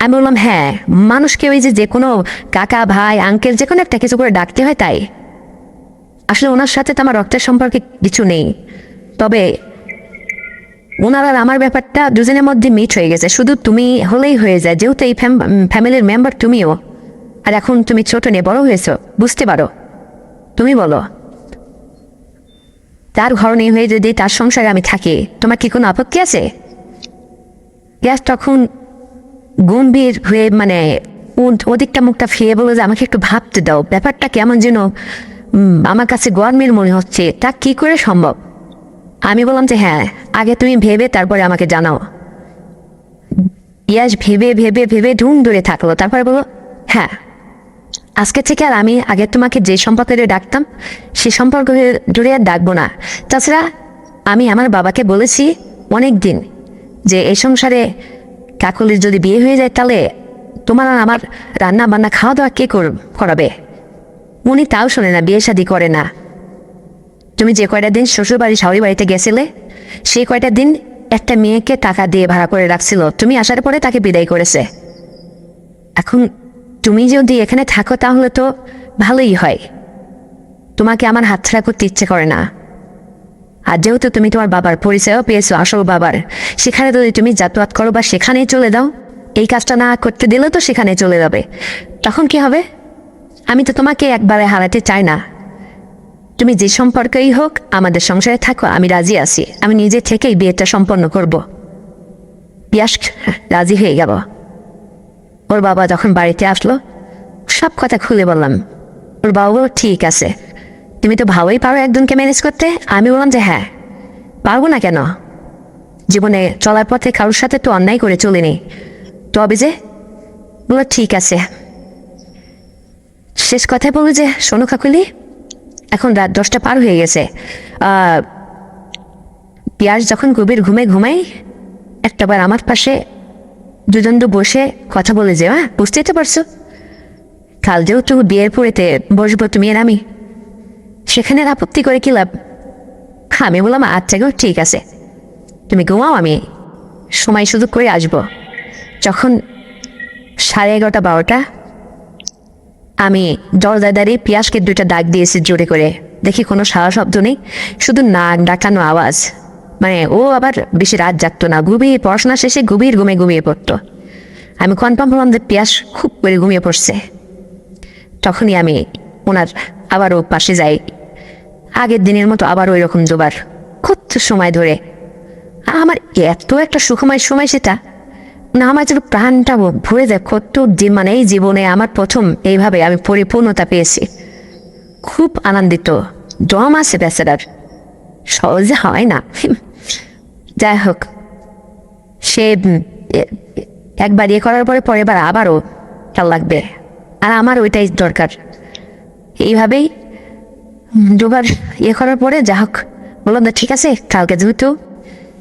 আমি বললাম, হ্যাঁ, মানুষকে ওই যে কোনো কাকা ভাই আঙ্কেল যে কোনো একটা কিছু করে ডাকতে হয়, তাই আসলে ওনার সাথে তো আমার রক্তের সম্পর্কে কিছু নেই, তবে ওনার আর আমার ব্যাপারটা দুজনের মধ্যে মিট হয়ে গেছে, শুধু তুমি হলেই হয়ে যায়, যেহেতু এই ফ্যামিলির মেম্বার তুমিও, আর এখন তুমি ছোট নিয়ে বড় হয়েছো, বুঝতে পারো। তুমি বলো, তার ঘর নিয়ে হয়ে যদি তার সংসারে আমি থাকি, তোমার কি কোনো আপত্তি আছে? গ্যাস তখন গম্ভীর হয়ে, মানে ওদিকটা মুখটা ফিরে বলো যে আমাকে একটু ভাবতে দাও, ব্যাপারটা কেমন যেন আমার কাছে গরমের মনে হচ্ছে, তা কি করে সম্ভব? আমি বললাম যে হ্যাঁ, আগে তুমি ভেবে তারপরে আমাকে জানাও। ইয়াস ভেবে ভেবে ভেবে ধুম ধরে থাকলো, তারপরে বলো, হ্যাঁ, আজকে থেকে আর আমি আগে তোমাকে যে সম্পর্কে ডাকতাম সে সম্পর্ক ধরে আর ডাকবো না। তাছাড়া আমি আমার বাবাকে বলেছি অনেক দিন যে এই সংসারে কাকলির যদি বিয়ে হয়ে যায় তাহলে তোমার আর আমার রান্না বান্না খাওয়া দাওয়া কে করাবে? উনি তাও শোনে না, বিয়ে শাদী করে না। তুমি যে কয়টা দিন শ্বশুর বাড়ি শাশুড়ি বাড়িতে গেছিলে, সেই কয়টা দিন একটা মেয়েকে টাকা দিয়ে ভাড়া করে রাখছিল, তুমি আসার পরে তাকে বিদায় করেছে। এখন তুমি যদি এখানে থাকো তাহলে তো ভালোই হয়, তোমাকে আমার হাতছাড়া করতে ইচ্ছে করে না। আর যেহেতু তুমি তোমার বাবার পরিচয়ও পেয়েছো আসল বাবার, সেখানে যদি তুমি যাতায়াত করো বা সেখানেই চলে দাও, এই কাজটা না করতে দিলেও তো সেখানে চলে যাবে, তখন কি হবে? আমি তো তোমাকে একবারে হারাতে চাই না। তুমি যে সম্পর্কেই হোক আমাদের সংসারে থাকো, আমি রাজি আছি, আমি নিজে থেকেই বিয়েটা সম্পন্ন করব। পিয়াস রাজি হয়ে গেল। ওর বাবা যখন বাড়িতে আসলো সব কথা খুলে বললাম। ওর বাবা বলল, ঠিক আছে, তুমি তো ভালোই পারো একজনকে ম্যানেজ করতে। আমি বললাম যে হ্যাঁ, পারবো না কেন, জীবনে চলার পথে কারোর সাথে তো অন্যায় করে চলিনি, তবে যে বললো ঠিক আছে। শেষ কথায় বলবো যে শোনো কাকুলি, এখন রাত 10টা পার হয়ে গেছে। পিয়াস যখন গভীর ঘুমাই একটাবার আমার পাশে দুজন বসে কথা বলে যে, হ্যাঁ বুঝতেই তো পারছো, কাল যেহেতু বিয়ের পরেতে বসবো তুমি আর আমি, সেখানে আপত্তি করে কি লাভ? আমি বললাম আচ্ছা গো ঠিক আছে, তুমি ঘুমাও, আমি সময় সুযোগ করে আসবো। যখন 11:30 12টা, আমি দরজায় দাঁড়িয়ে পিয়াসকে 2টা ডাক দিয়েছি জোরে করে, দেখি কোনো সারা শব্দ নেই, শুধু নাক ডাকানো আওয়াজ। মানে ও আবার বেশি রাত জাগতো না, গভীর পড়াশোনা শেষে গভীর ঘুমিয়ে পড়তো। আমি কনফার্ম হলাম যে পিয়াস খুব করে ঘুমিয়ে পড়ছে। তখনই আমি ওনার আবারও পাশে যাই, আগের দিনের মতো আবার ওই রকম দুবার, কত সময় ধরে। আমার এত একটা সুখময় সময় সেটা, না আমার যেন প্রাণটা ভরে যায়, কত মানে এই জীবনে আমার প্রথম এইভাবে আমি পরিপূর্ণতা পেয়েছি। খুব আনন্দিত, দম আছে বেচারার, সহজে হয় না। যাই হোক, সে একবার ইয়ে করার পরে পরের আবারও খেয়াল লাগবে, আর আমার ওইটাই দরকার। এইভাবেই 2বার ইয়ে করার পরে যা হোক বললাম, না ঠিক আছে, কালকে যেহেতু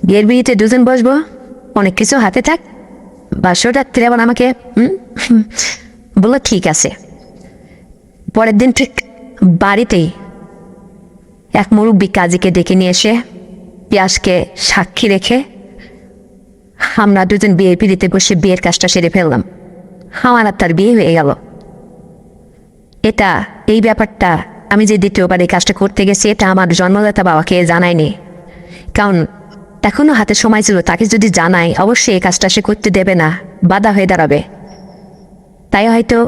বিয়ের বিয়েতে 2জন বসবো, অনেক কিছু হাতে থাক, বাসরাত্রে আবার আমাকে বললো ঠিক আছে। পরের দিন ঠিক বাড়িতেই এক মুরব্বী কাজীকে ডেকে নিয়ে এসে পিয়াসকে সাক্ষী রেখে আমরা 2জন বিয়ের পিড়িতে বসে বিয়ের কাজটা সেরে ফেললাম। আমার আর তার বিয়ে হয়ে গেল। এই ব্যাপারটা আমি যে দ্বিতীয়বার এই কাজটা করতে গেছি, এটা আমার জন্মদাতা বাবাকে জানায়নি, কারণ এখনো হাতে সময় ছিল। তাকে যদি জানাই অবশ্যই এই কাজটা সে করতে দেবে না, বাধা হয়ে দাঁড়াবে। তাই হয়তো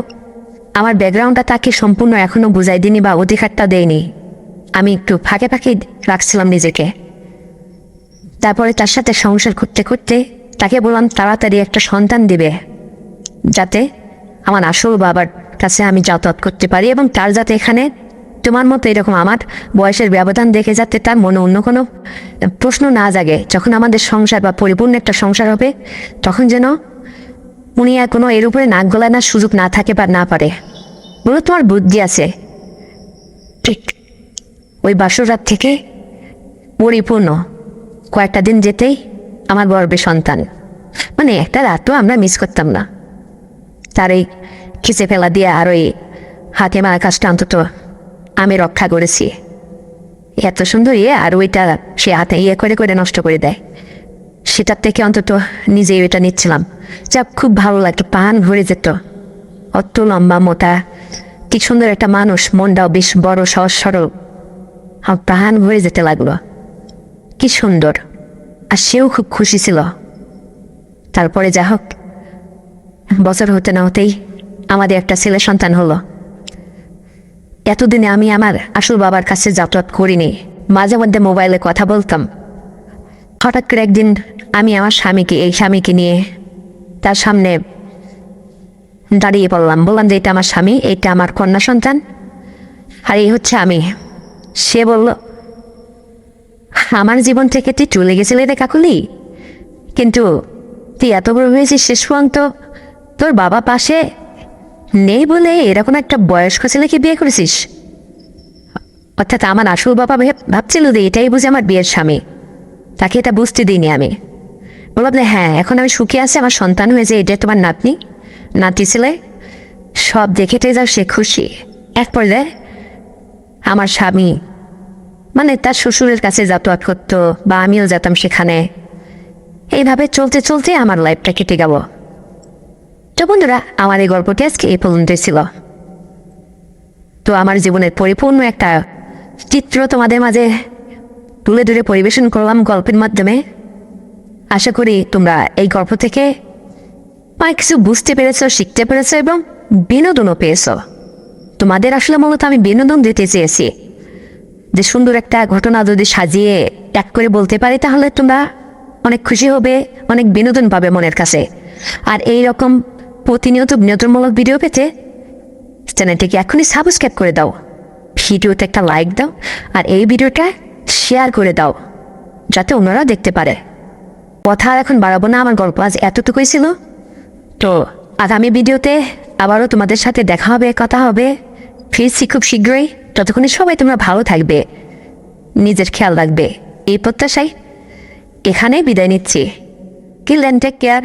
আমার ব্যাকগ্রাউন্ডটা তাকে সম্পূর্ণ এখনো বুঝাই দিইনি বা অধিকারটা দেয়নি, আমি একটু ফাঁকে ফাঁকে রাখছিলাম নিজেকে। তারপরে তার সাথে সংসার করতে করতে তাকে বললাম তাড়াতাড়ি একটা সন্তান দিবে, যাতে আমার আসল বাবার কাছে আমি যাতায়াত করতে পারি, এবং তার যাতে এখানে তোমার মতো এরকম আমার বয়সের ব্যবধান দেখে যাতে তার মনে অন্য কোনো প্রশ্ন না জাগে। যখন আমাদের সংসার বা পরিপূর্ণ একটা সংসার হবে, তখন যেন উনি আর কোনো এর উপরে নাক গলানোর সুযোগ না থাকে বা না পারে। বলো তোমার বুদ্ধি আছে। ঠিক ওই বাসরাত থেকে পরিপূর্ণ কয়েকটা দিন যেতেই আমার গর্বে সন্তান, মানে একটা রাতও আমরা মিস করতাম না। তার এই খিচে ফেলা দিয়ে আর ওই হাতে মারা কাজটা অন্তত আমি রক্ষা করেছি। এত সুন্দর আর ওইটা সে হাতে করে করে নষ্ট করে দেয়, সেটার থেকে অন্তত নিজেই ওইটা নিচ্ছিলাম, যা খুব ভালো লাগতো, প্রাণ ভরে যেত। অত লম্বা মোটা কি সুন্দর একটা মানুষ, মনটাও বেশ বড়, সহজ সরল, আমার প্রাণ ভরে যেতে লাগলো, কি সুন্দর। আর সেও খুব খুশি ছিল। তারপরে যা হোক, বছর হতে না হতেই আমাদের একটা ছেলে সন্তান হলো। এতদিনে আমি আমার আসল বাবার কাছে যাতায়াত করিনি, মাঝে মধ্যে মোবাইলে কথা বলতাম। হঠাৎ করে একদিন আমি আমার স্বামীকে নিয়ে তার সামনে দাঁড়িয়ে পড়লাম, বললাম যে এটা আমার স্বামী, এটা আমার কন্যা সন্তান, আর এই হচ্ছে আমি। সে বলল, আমার জীবন থেকে তুই চলে গেছিলে রে কাকুলি, কিন্তু তুই এত বড় হয়েছিস, শেষ পর্যন্ত তোর বাবা পাশে নেই বলে এরকম একটা বয়স্ক ছেলেকে বিয়ে করেছিস। অর্থাৎ আমার আসল বাবা ভাবছিল যে এটাই বুঝে আমার বিয়ের স্বামী, তাকে এটা বুঝতে দিইনি আমি। বললাম যে হ্যাঁ, এখন আমি সুখে আছি, আমার সন্তান হয়েছে, এটা তোমার নাতি ছেলে, সব দেখে যাও, সে খুশি। এক পর্যায়ে আমার স্বামী মানে তার শ্বশুরের কাছে যাতায়াত করতো বা আমিও যেতাম সেখানে। এইভাবে চলতে চলতে আমার লাইফটা কেটে গেল। তো বন্ধুরা, আমার এই গল্পটি আজকে এই পর্যন্তই ছিল। তো আমার জীবনের পরিপূর্ণ একটা চিত্র তোমাদের মাঝে তুলে ধরে পরিবেশন করলাম গল্পের মাধ্যমে। আশা করি তোমরা এই গল্প থেকে অনেক কিছু বুঝতে পেরেছ, শিখতে পেরেছ এবং বিনোদনও পেয়েছ। তোমাদের আসলে মূলত আমি বিনোদন দিতে চেয়েছি, যে সুন্দর একটা ঘটনা যদি সাজিয়ে ট্যাগ করে বলতে পারি তাহলে তোমরা অনেক খুশি হবে, অনেক বিনোদন পাবে মনের কাছে। আর এই রকম প্রতিনিয়ত বিনোদনমূলক ভিডিও পেতে চ্যানেলটিকে এখনই সাবস্ক্রাইব করে দাও, ভিডিওতে একটা লাইক দাও আর এই ভিডিওটা শেয়ার করে দাও যাতে অন্যরা দেখতে পারে। কথা আর এখন বাড়াবো না, আমার গল্প আজ এতটুকুই ছিল। তো আগামী ভিডিওতে আবারও তোমাদের সাথে দেখা হবে, কথা হবে, ফিরছি খুব শীঘ্রই। ততক্ষণে সবাই তোমরা ভালো থাকবে, নিজের খেয়াল রাখবে, এই প্রত্যাশায় এখানেই বিদায় নিচ্ছি। Till then take care.